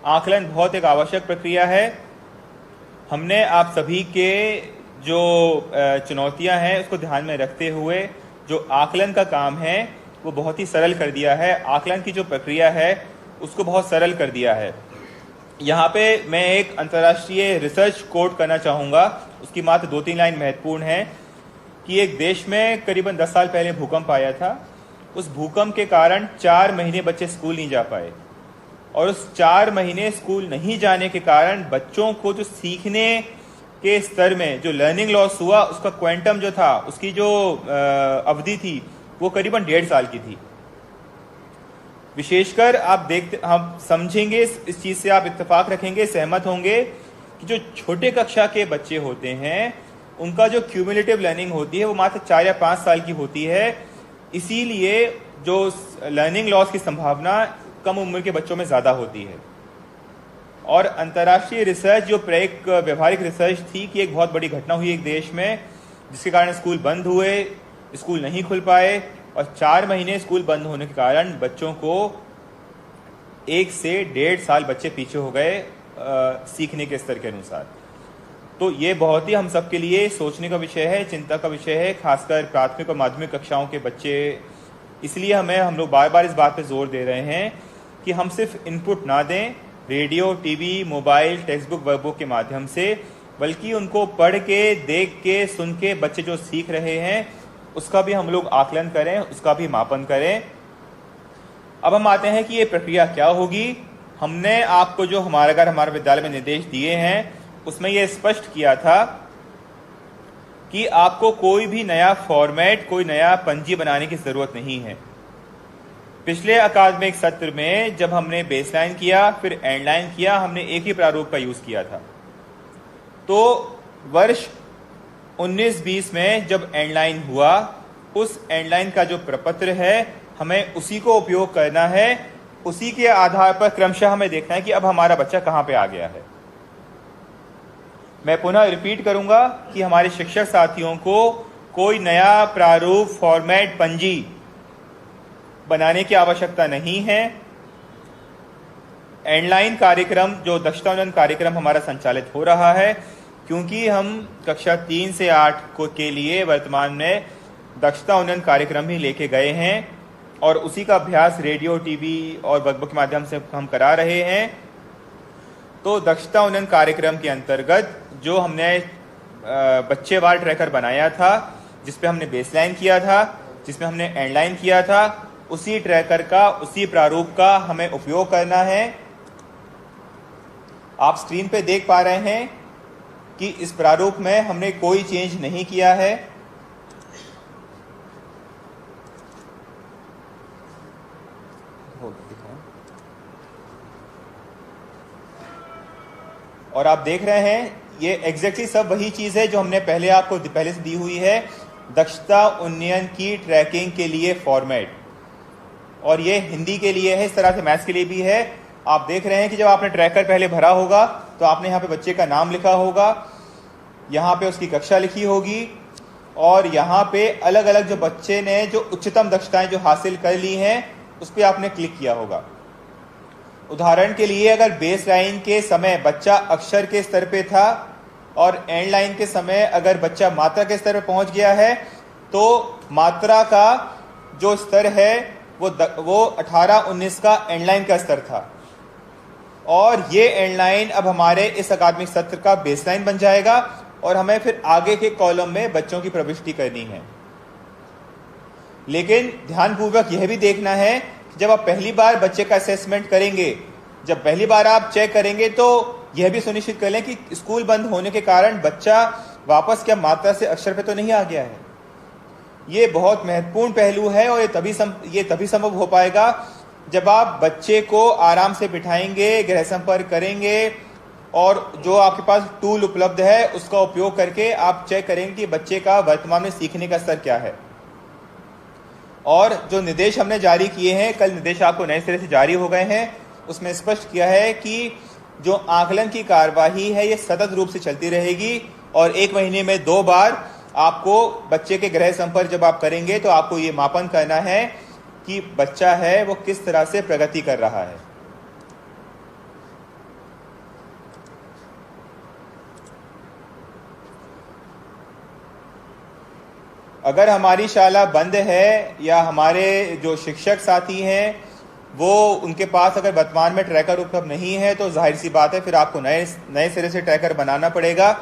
आकलन बहुत एक आवश्यक प्रक्रिया है। हमने आप सभी के जो चुनौतियां हैं उसको ध्यान में रखते हुए जो आकलन का काम है वो बहुत ही सरल कर दिया है। आकलन की जो प्रक्रिया है उसको बहुत सरल कर दिया है। यहाँ पे मैं एक अंतर्राष्ट्रीय रिसर्च कोट करना चाहूँगा, उसकी मात्र 2-3 लाइन महत्वपूर्ण है कि एक देश में करीबन 10 साल पहले भूकंप आया था। उस भूकंप के कारण 4 महीने बच्चे स्कूल नहीं जा पाए, और उस 4 महीने स्कूल नहीं जाने के कारण बच्चों को जो सीखने के स्तर में जो लर्निंग लॉस हुआ उसका क्वांटम जो था, उसकी जो अवधि थी वो करीबन 1.5 साल की थी। विशेषकर हम समझेंगे इस चीज से, आप इत्तेफाक रखेंगे, सहमत होंगे कि जो छोटे कक्षा के बच्चे होते हैं उनका जो क्यूमुलेटिव लर्निंग होती है वो मात्र 4 या 5 साल की होती है। इसीलिए जो लर्निंग लॉस की संभावना कम उम्र के बच्चों में ज्यादा होती है। और अंतर्राष्ट्रीय रिसर्च जो एक व्यवहारिक रिसर्च थी कि एक बहुत बड़ी घटना हुई एक देश में जिसके कारण स्कूल बंद हुए, स्कूल नहीं खुल पाए, और 4 महीने स्कूल बंद होने के कारण बच्चों को 1 से 1.5 साल बच्चे पीछे हो गए सीखने के स्तर के अनुसार। तो ये बहुत ही हम सबके लिए सोचने का विषय है, चिंता का विषय है, खासकर प्राथमिक और माध्यमिक कक्षाओं के बच्चे। इसलिए हम लोग बार बार इस बात पे जोर दे रहे हैं कि हम सिर्फ इनपुट ना दें radio, TV, mobile, text book, workbook के माध्यम से, बल्कि उनको पढ़ के, देख के, सुन के बच्चे जो सीख रहे हैं उसका भी हम लोग आकलन करें, उसका भी मापन करें। अब हम आते हैं कि ये प्रक्रिया क्या होगी। हमने आपको जो हमारे विद्यालय में निर्देश दिए हैं उसमें यह स्पष्ट किया था कि आपको कोई भी नया फॉर्मेट, कोई नया पंजी बनाने की जरूरत नहीं है। पिछले अकादमिक सत्र में जब हमने बेसलाइन किया, फिर एंडलाइन किया, हमने एक ही प्रारूप का यूज किया था। तो वर्ष 19-20 में जब एंडलाइन हुआ, उस एंडलाइन का जो प्रपत्र है हमें उसी को उपयोग करना है। उसी के आधार पर क्रमशः हमें देखना है कि अब हमारा बच्चा कहां पे आ गया है। मैं पुनः रिपीट करूंगा कि हमारे शिक्षक साथियों को कोई नया प्रारूप, फॉर्मेट, पंजी बनाने की आवश्यकता नहीं है। एंडलाइन कार्यक्रम जो दक्षता उन्नयन कार्यक्रम हमारा संचालित हो रहा है, क्योंकि हम कक्षा 3 से 8 के लिए वर्तमान में दक्षता उन्नयन कार्यक्रम ही लेके गए हैं और उसी का अभ्यास रेडियो, टीवी और वर्कबुक के माध्यम से हम करा रहे हैं। तो दक्षता उन्नयन कार्यक्रम के अंतर्गत जो हमने बच्चेवार ट्रैकर बनाया था, जिसपे हमने बेसलाइन किया था, जिसमें हमने एंडलाइन किया था, उसी ट्रैकर का, उसी प्रारूप का हमें उपयोग करना है। आप स्क्रीन पे देख पा रहे हैं कि इस प्रारूप में हमने कोई चेंज नहीं किया है। और आप देख रहे हैं ये एग्जैक्टली सब वही चीज है जो हमने पहले से दी हुई है, दक्षता उन्नयन की ट्रैकिंग के लिए फॉर्मेट। और ये हिंदी के लिए है, इस तरह से मैथ्स के लिए भी है। आप देख रहे हैं कि जब आपने ट्रैकर पहले भरा होगा तो आपने यहाँ पे बच्चे का नाम लिखा होगा, यहाँ पे उसकी कक्षा लिखी होगी, और यहाँ पे अलग अलग जो बच्चे ने जो उच्चतम दक्षताएं जो हासिल कर ली हैं उस पर आपने क्लिक किया होगा। उदाहरण के लिए अगर बेस लाइन के समय बच्चा अक्षर के स्तर पे था और एंड लाइन के समय अगर बच्चा मात्रा के स्तर पे पहुंच गया है, तो मात्रा का जो स्तर है वो 18-19 का एंड लाइन का स्तर था। और ये एंडलाइन अब हमारे इस अकादमिक सत्र का बेसलाइन बन जाएगा और हमें फिर आगे के कॉलम में बच्चों की प्रविष्टि करनी है। लेकिन ध्यानपूर्वक यह भी देखना है कि जब आप पहली बार बच्चे का असेसमेंट करेंगे, जब पहली बार आप चेक करेंगे, तो यह भी सुनिश्चित कर लें कि स्कूल बंद होने के कारण बच्चा वापस क्या मात्रा से अक्षर पे तो नहीं आ गया है। ये बहुत महत्वपूर्ण पहलू है और ये तभी संभव हो पाएगा जब आप बच्चे को आराम से बिठाएंगे, गृह संपर्क करेंगे और जो आपके पास टूल उपलब्ध है उसका उपयोग करके आप चेक करेंगे कि बच्चे का वर्तमान में सीखने का स्तर क्या है। और जो निर्देश हमने जारी किए हैं, कल निर्देश आपको नए सिरे से जारी हो गए हैं, उसमें स्पष्ट किया है कि जो आकलन की कार्यवाही है ये सतत रूप से चलती रहेगी और 1 महीने में 2 बार आपको बच्चे के गृह संपर्क जब आप करेंगे तो आपको ये मापन करना है कि बच्चा है वो किस तरह से प्रगति कर रहा है। अगर हमारी शाला बंद है या हमारे जो शिक्षक साथी हैं वो उनके पास अगर वर्तमान में ट्रैकर उपलब्ध नहीं है तो जाहिर सी बात है फिर आपको नए सिरे से ट्रैकर बनाना पड़ेगा।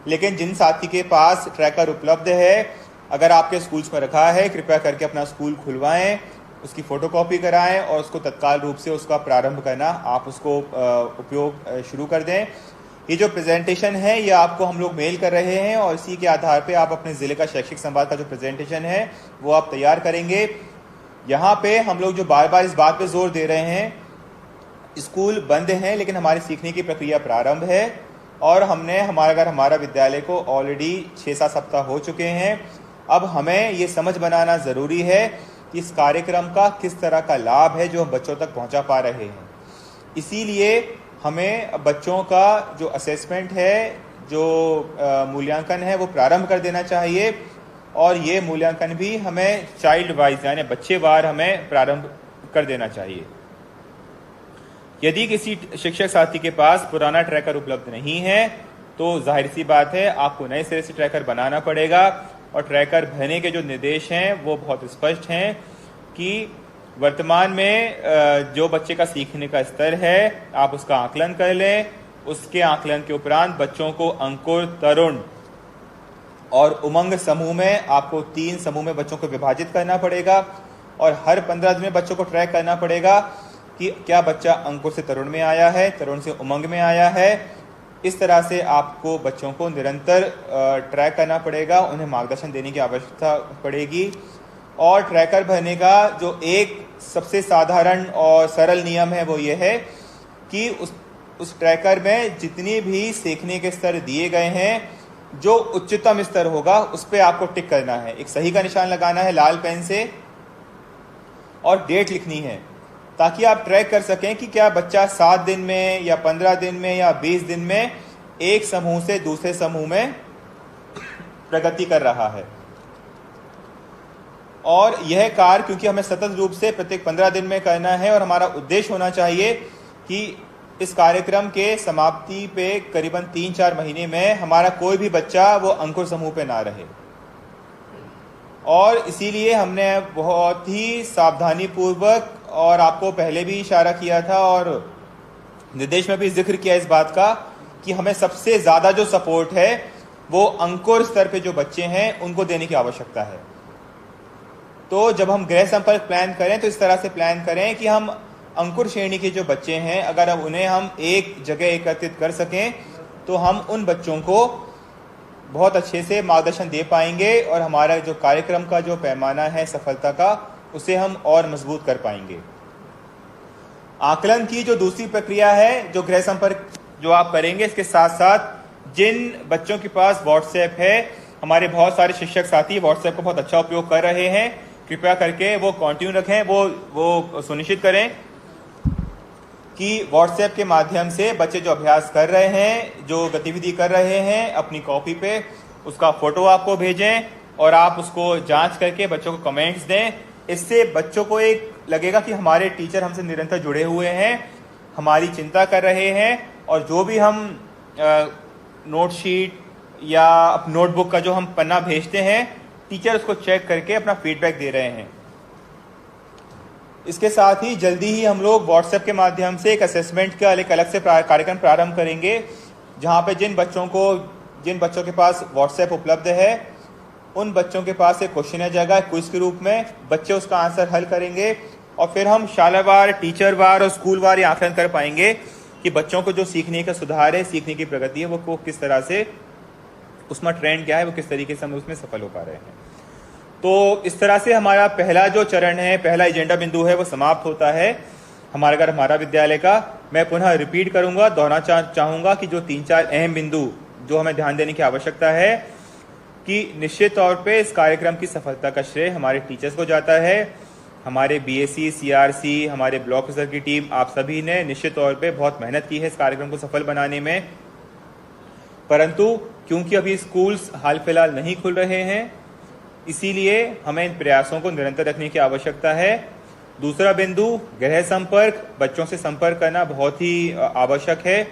लेकिन जिन साथी के पास ट्रैकर उपलब्ध है, अगर आपके स्कूल्स में रखा है, कृपया करके अपना स्कूल खुलवाएं, उसकी फोटोकॉपी कराएं और उसको तत्काल रूप से उसका प्रारंभ करना आप उसको उपयोग शुरू कर दें। ये जो प्रेजेंटेशन है ये आपको हम लोग मेल कर रहे हैं और इसी के आधार पे आप अपने ज़िले का शैक्षिक संवाद का जो प्रेजेंटेशन है वो आप तैयार करेंगे। यहाँ पे हम लोग जो बार बार इस बात पे जोर दे रहे हैं, स्कूल बंद हैं लेकिन हमारी सीखने की प्रक्रिया प्रारंभ है और हमने हमारा विद्यालय को ऑलरेडी 6-7 सप्ताह हो चुके हैं। अब हमें ये समझ बनाना ज़रूरी है कि इस कार्यक्रम का किस तरह का लाभ है जो हम बच्चों तक पहुँचा पा रहे हैं। इसीलिए हमें बच्चों का जो असेसमेंट है, जो मूल्यांकन है वो प्रारंभ कर देना चाहिए और ये मूल्यांकन भी हमें चाइल्ड वाइज यानी बच्चे वार हमें प्रारंभ कर देना चाहिए। यदि किसी शिक्षक साथी के पास पुराना ट्रैकर उपलब्ध नहीं है तो जाहिर सी बात है आपको नए सिरे से ट्रैकर बनाना पड़ेगा और ट्रैकर भरने के जो निर्देश हैं वो बहुत स्पष्ट हैं कि वर्तमान में जो बच्चे का सीखने का स्तर है आप उसका आकलन कर लें। उसके आकलन के उपरांत बच्चों को अंकुर, तरुण और उमंग समूह में आपको 3 समूह में बच्चों को विभाजित करना पड़ेगा और हर 15 दिन में बच्चों को ट्रैक करना पड़ेगा कि क्या बच्चा अंकुर से तरुण में आया है, तरुण से उमंग में आया है। इस तरह से आपको बच्चों को निरंतर ट्रैक करना पड़ेगा, उन्हें मार्गदर्शन देने की आवश्यकता पड़ेगी। और ट्रैकर भरने का जो एक सबसे साधारण और सरल नियम है वो ये है कि उस ट्रैकर में जितनी भी सीखने के स्तर दिए गए हैं, जो उच्चतम स्तर होगा उस पर आपको टिक करना है, एक सही का निशान लगाना है लाल पेन से और डेट लिखनी है ताकि आप ट्रैक कर सकें कि क्या बच्चा 7 दिन में या 15 दिन में या 20 दिन में एक समूह से दूसरे समूह में प्रगति कर रहा है। और यह कार्य क्योंकि हमें सतत रूप से प्रत्येक 15 दिन में करना है और हमारा उद्देश्य होना चाहिए कि इस कार्यक्रम के समाप्ति पे करीबन 3-4 महीने में हमारा कोई भी बच्चा वो अंकुर समूह पे ना रहे। और इसीलिए हमने बहुत ही सावधानी पूर्वक, और आपको पहले भी इशारा किया था और निर्देश में भी जिक्र किया इस बात का, कि हमें सबसे ज्यादा जो सपोर्ट है वो अंकुर स्तर पे जो बच्चे हैं उनको देने की आवश्यकता है। तो जब हम गृह संपर्क प्लान करें तो इस तरह से प्लान करें कि हम अंकुर श्रेणी के जो बच्चे हैं अगर अब उन्हें हम एक जगह एकत्रित कर सकें तो हम उन बच्चों को बहुत अच्छे से मार्गदर्शन दे पाएंगे और हमारा जो कार्यक्रम का जो पैमाना है सफलता का उसे हम और मजबूत कर पाएंगे। आकलन की जो दूसरी प्रक्रिया है, जो गृह संपर्क जो आप करेंगे, इसके साथ साथ जिन बच्चों के पास व्हाट्सएप है, हमारे बहुत सारे शिक्षक साथी व्हाट्सएप का बहुत अच्छा उपयोग कर रहे हैं, कृपया करके वो कंटिन्यू रखें, वो सुनिश्चित करें कि व्हाट्सएप के माध्यम से बच्चे जो अभ्यास कर रहे हैं, जो गतिविधि कर रहे हैं, अपनी कॉपी पे उसका फोटो आपको भेजें और आप उसको जांच करके बच्चों को कमेंट्स दें। इससे बच्चों को एक लगेगा कि हमारे टीचर हमसे निरंतर जुड़े हुए हैं, हमारी चिंता कर रहे हैं और जो भी हम नोट शीट या नोटबुक का जो हम पन्ना भेजते हैं, टीचर उसको चेक करके अपना फीडबैक दे रहे हैं। इसके साथ ही जल्दी ही हम लोग व्हाट्सएप के माध्यम से एक असेसमेंट का एक अलग से कार्यक्रम प्रारंभ करेंगे, जहां पे जिन बच्चों के पास व्हाट्सएप उपलब्ध है उन बच्चों के पास एक क्वेश्चन आ जाएगा क्विज के रूप में, बच्चे उसका आंसर हल करेंगे और फिर हम शालावार, टीचरवार और स्कूलवार ये आकलन कर पाएंगे कि बच्चों को जो सीखने का सुधार है, सीखने की प्रगति है, वो किस तरह से, उसमें ट्रेंड क्या है, वो किस तरीके से हम उसमें सफल हो पा रहे हैं। तो इस तरह से हमारा पहला जो चरण है, पहला एजेंडा बिंदु है, वो समाप्त होता है हमारा विद्यालय का। मैं पुनः रिपीट करूंगा, दोहराना चाहूंगा कि जो 3-4 अहम बिंदु जो हमें ध्यान देने की आवश्यकता है कि निश्चित तौर पे इस कार्यक्रम की सफलता का श्रेय हमारे टीचर्स को जाता है, हमारे बीएससी, सीआरसी, हमारे ब्लॉक स्तर की टीम, आप सभी ने निश्चित तौर पे बहुत मेहनत की है इस कार्यक्रम को सफल बनाने में। परंतु क्योंकि अभी स्कूल्स हाल फिलहाल नहीं खुल रहे हैं, इसीलिए हमें इन प्रयासों को निरंतर रखने की आवश्यकता है। दूसरा बिंदु, गृह संपर्क, बच्चों से संपर्क करना बहुत ही आवश्यक है।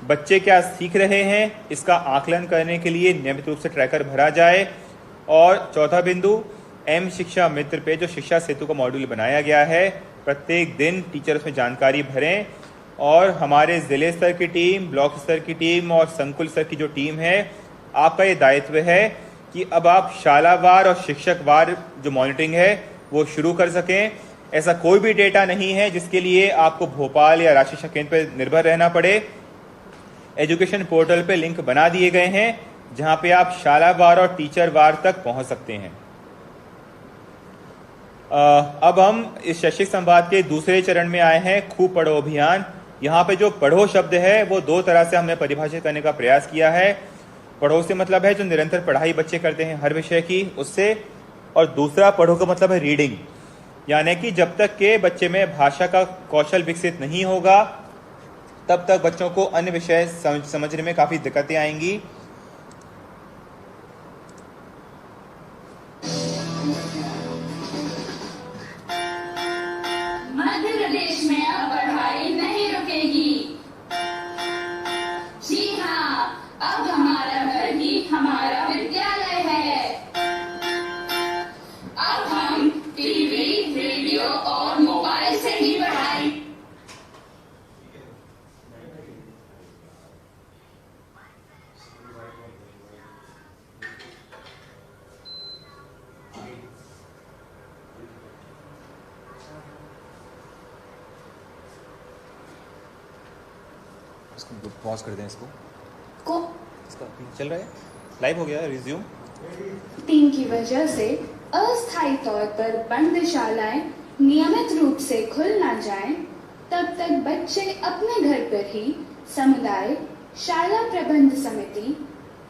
बच्चे क्या सीख रहे हैं इसका आकलन करने के लिए नियमित रूप से ट्रैकर भरा जाए। और चौथा बिंदु, एम शिक्षा मित्र पे जो शिक्षा सेतु का मॉड्यूल बनाया गया है, प्रत्येक दिन टीचर उसमें जानकारी भरें और हमारे जिले स्तर की टीम, ब्लॉक स्तर की टीम और संकुल स्तर की जो टीम है, आपका ये दायित्व है कि अब आप शालावार और शिक्षकवार जो मॉनिटरिंग है वो शुरू कर सकें। ऐसा कोई भी डेटा नहीं है जिसके लिए आपको भोपाल या राष्ट्रीय शिक्षा केंद्र पर निर्भर रहना पड़े। एजुकेशन पोर्टल पे लिंक बना दिए गए हैं जहां पे आप शालावार और टीचरवार तक पहुंच सकते हैं। अब हम इस शैक्षिक संवाद के दूसरे चरण में आए हैं, खूब पढ़ो अभियान। यहाँ पे जो पढ़ो शब्द है वो 2 तरह से हमने परिभाषित करने का प्रयास किया है। पढ़ो से मतलब है जो निरंतर पढ़ाई बच्चे करते हैं हर विषय की, उससे, और दूसरा पढ़ो का मतलब है रीडिंग, यानी कि जब तक के बच्चे में भाषा का कौशल विकसित नहीं होगा तब तक बच्चों को अन्य विषय समझने में काफी दिक्कतें आएंगी। मध्य प्रदेश में अब पढ़ाई नहीं रुकेगी। जी हाँ, अब हमारा घर ही हमारा विद्यालय है। अब हम टीवी, रेडियो और मोबाइल से ही पढ़ाई। पॉज कर दें इसको इसका चल रहा है, लाइव हो गया, रिज्यूम। टीम की वजह से अस्थायी तौर पर बंद शालाएं नियमित रूप से खुल ना जाएं, तब तक बच्चे अपने घर पर ही समुदाय, शाला प्रबंध समिति,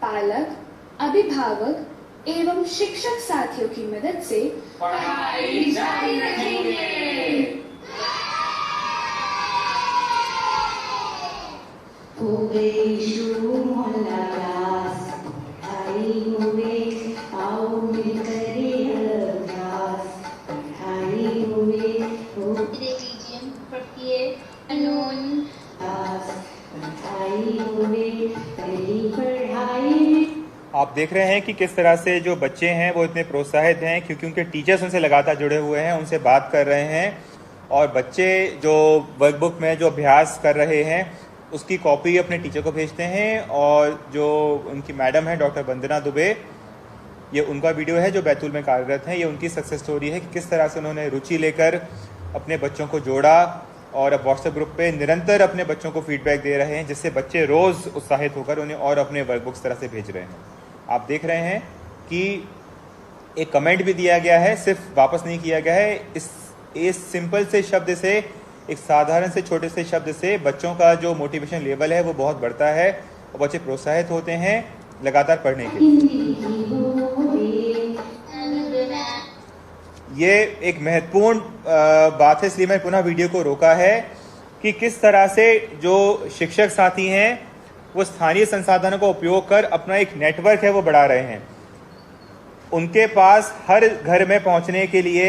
पालक, अभिभावक एवं शिक्षक साथियों की मदद से पढ़ाई जारी रखेंगे। आप देख रहे हैं कि किस तरह से जो बच्चे हैं वो इतने प्रोत्साहित हैं क्योंकि उनके टीचर्स उनसे लगातार जुड़े हुए हैं, उनसे बात कर रहे हैं और बच्चे जो वर्कबुक में जो अभ्यास कर रहे हैं उसकी कॉपी अपने टीचर को भेजते हैं। और जो उनकी मैडम है डॉक्टर वंदना दुबे, ये उनका वीडियो है जो बैतूल में कार्यरत हैं। ये उनकी सक्सेस स्टोरी है कि किस तरह से उन्होंने रुचि लेकर अपने बच्चों को जोड़ा और अब व्हाट्सएप ग्रुप पे निरंतर अपने बच्चों को फीडबैक दे रहे हैं, जिससे बच्चे रोज़ उत्साहित होकर उन्हें और अपने वर्कबुक्स तरह से भेज रहे हैं। आप देख रहे हैं कि एक कमेंट भी दिया गया है, सिर्फ वापस नहीं किया गया है। इस सिंपल से शब्द से, एक साधारण से छोटे से शब्द से बच्चों का जो मोटिवेशन लेवल है वो बहुत बढ़ता है और बच्चे प्रोत्साहित होते हैं लगातार पढ़ने के लिए। ये एक महत्वपूर्ण बात है, इसलिए मैं पुनः वीडियो को रोका है कि किस तरह से जो शिक्षक साथी हैं वो स्थानीय संसाधनों का उपयोग कर अपना एक नेटवर्क है वो बढ़ा रहे हैं। उनके पास हर घर में पहुंचने के लिए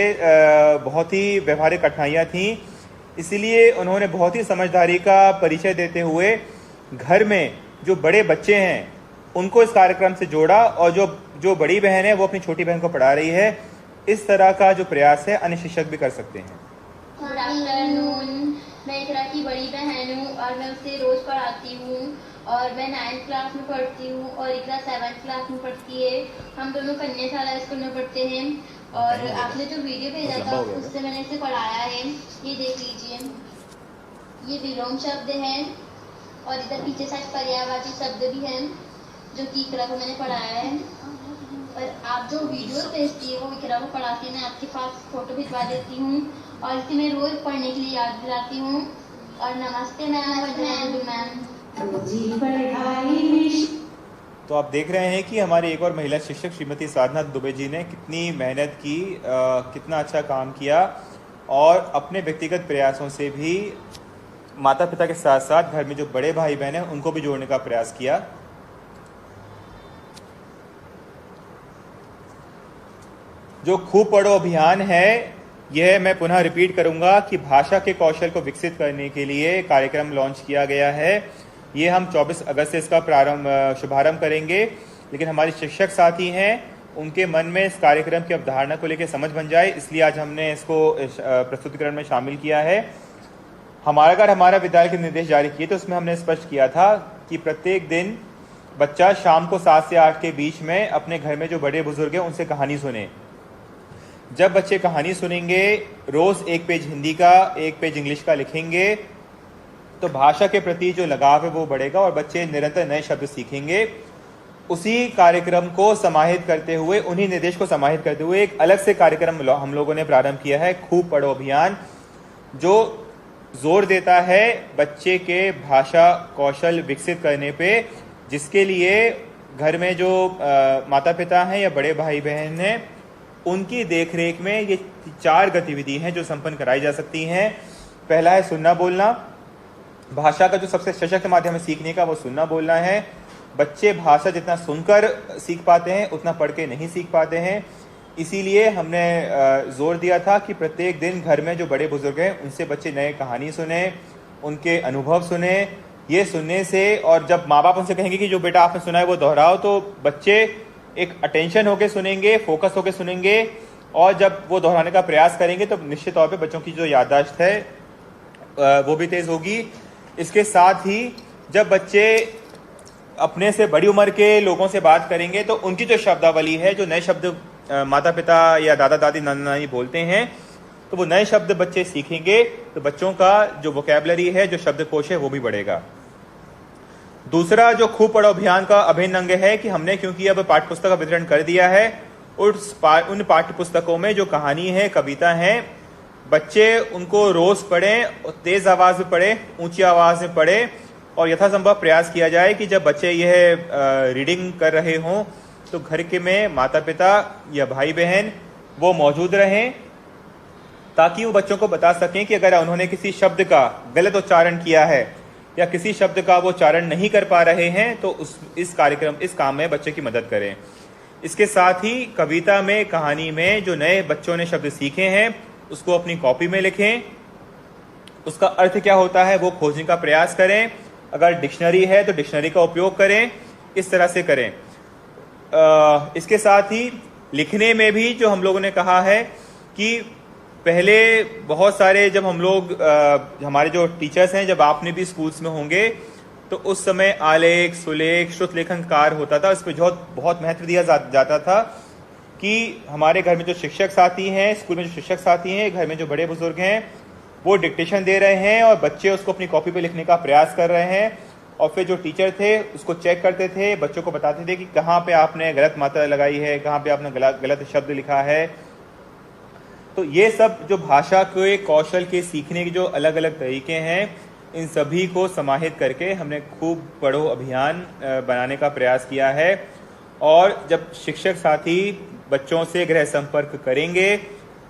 बहुत ही व्यवहारिक कठिनाइयां थीं, इसलिए उन्होंने बहुत ही समझदारी का परिचय देते हुए घर में जो बड़े बच्चे हैं उनको इस कार्यक्रम से जोड़ा और जो बड़ी बहन है वो अपनी छोटी बहन को पढ़ा रही है। इस तरह का जो प्रयास है अन्य शिक्षक भी कर सकते हैं। आफ्टरनून। मैं इकरा की बड़ी बहन हूँ और मैं उसे रोज पढ़ाती हूँ और मैं 9th क्लास में पढ़ती हूँ और इकरा 7th क्लास में पढ़ती है। हम दोनों कन्याशाला स्कूल में पढ़ते हैं और आपने जो वीडियो भेजा था उससे मैंने इसे पढ़ाया है। ये देख लीजिए, ये विलोम शब्द हैं और इधर पीछे साइड पर्यायवाची शब्द भी हैं जो कि इकरा को मैंने पढ़ाया है। और आप जो वीडियो भेजती है वो इकरा को पढ़ा के मैं आपके पास फोटो भिजवा देती हूँ और इसे मैं रोज पढ़ने के लिए याद दिलाती हूँ। और नमस्ते मैम, मैम। तो आप देख रहे हैं कि हमारे एक और महिला शिक्षक श्रीमती साधना दुबे जी ने कितनी मेहनत की, कितना अच्छा काम किया और अपने व्यक्तिगत प्रयासों से भी माता पिता के साथ साथ घर में जो बड़े भाई बहन हैं उनको भी जोड़ने का प्रयास किया। जो खूब पढ़ो अभियान है, यह मैं पुनः रिपीट करूंगा कि भाषा के कौशल को विकसित करने के लिए कार्यक्रम लॉन्च किया गया है। ये हम 24 अगस्त से इसका शुभारंभ करेंगे, लेकिन हमारे शिक्षक साथी हैं उनके मन में इस कार्यक्रम की अवधारणा को लेकर समझ बन जाए, इसलिए आज हमने इसको प्रस्तुतिकरण में शामिल किया है। हमारा विद्यालय के निर्देश जारी किए तो उसमें हमने स्पष्ट किया था कि प्रत्येक दिन बच्चा शाम को 7 से 8 के बीच में अपने घर में जो बड़े बुजुर्ग हैं उनसे कहानी सुने। जब बच्चे कहानी सुनेंगे, रोज एक पेज हिंदी का, एक पेज इंग्लिश का लिखेंगे, तो भाषा के प्रति जो लगाव है वो बढ़ेगा और बच्चे निरंतर नए शब्द सीखेंगे। उसी कार्यक्रम को समाहित करते हुए, उन्हीं निर्देश को समाहित करते हुए एक अलग से कार्यक्रम हम लोगों ने प्रारंभ किया है, खूब पढ़ो अभियान, जो जोर देता है बच्चे के भाषा कौशल विकसित करने पे, जिसके लिए घर में जो माता पिता हैं या बड़े भाई बहन हैं उनकी देखरेख में ये 4 गतिविधि हैं जो संपन्न कराई जा सकती हैं। पहला है सुनना बोलना। भाषा का जो सबसे सशक्त माध्यम है सीखने का वो सुनना बोलना है। बच्चे भाषा जितना सुनकर सीख पाते हैं उतना पढ़ के नहीं सीख पाते हैं, इसीलिए हमने जोर दिया था कि प्रत्येक दिन घर में जो बड़े बुजुर्ग हैं उनसे बच्चे नए कहानी सुने, उनके अनुभव सुने। ये सुनने से, और जब माँ बाप उनसे कहेंगे कि जो बेटा आपने सुना है वो दोहराओ, तो बच्चे एक अटेंशन होके सुनेंगे, फोकस होके सुनेंगे और जब वो दोहराने का प्रयास करेंगे तो निश्चित तौर पे बच्चों की जो याददाश्त है वो भी तेज होगी। इसके साथ ही जब बच्चे अपने से बड़ी उम्र के लोगों से बात करेंगे तो उनकी जो शब्दावली है, जो नए शब्द माता पिता या दादा दादी नाना नानी बोलते हैं, तो वो नए शब्द बच्चे सीखेंगे तो बच्चों का जो वोकैबुलरी है, जो शब्दकोश है वो भी बढ़ेगा। दूसरा जो खूब पढ़ो अभियान का अभिन्न अंग है कि हमने, क्योंकि अब पाठ्य पुस्तक का वितरण कर दिया है, उन पाठ्य पुस्तकों में जो कहानी है, कविता है, बच्चे उनको रोज पढ़ें, तेज आवाज में पढ़ें, ऊंची आवाज में पढ़ें और यथासंभव प्रयास किया जाए कि जब बच्चे यह रीडिंग कर रहे हों तो घर के में माता पिता या भाई बहन वो मौजूद रहें, ताकि वो बच्चों को बता सकें कि अगर उन्होंने किसी शब्द का गलत उच्चारण किया है या किसी शब्द का वो उच्चारण नहीं कर पा रहे हैं तो इस काम में बच्चे की मदद करें। इसके साथ ही कविता में, कहानी में जो नए बच्चों ने शब्द सीखे हैं उसको अपनी कॉपी में लिखें, उसका अर्थ क्या होता है वो खोजने का प्रयास करें। अगर डिक्शनरी है तो डिक्शनरी का उपयोग करें, इस तरह से करें। इसके साथ ही लिखने में भी जो हम लोगों ने कहा है कि पहले बहुत सारे, जब हम लोग हमारे जो टीचर्स हैं, जब आपने भी स्कूल्स में होंगे तो उस समय आलेख, सुलेख, श्रुत लेखन कार्य होता था। इस पर बहुत महत्व दिया जाता था कि हमारे घर में जो शिक्षक साथी हैं, स्कूल में जो शिक्षक साथी हैं, घर में जो बड़े बुजुर्ग हैं, वो डिक्टेशन दे रहे हैं और बच्चे उसको अपनी कॉपी पे लिखने का प्रयास कर रहे हैं और फिर जो टीचर थे उसको चेक करते थे, बच्चों को बताते थे कि कहाँ पे आपने गलत मात्रा लगाई है, कहाँ पे आपने गलत शब्द लिखा है। तो ये सब जो भाषा के कौशल के सीखने के जो अलग अलग तरीके हैं, इन सभी को समाहित करके हमने खूब पढ़ो अभियान बनाने का प्रयास किया है। और जब शिक्षक साथी बच्चों से गृह संपर्क करेंगे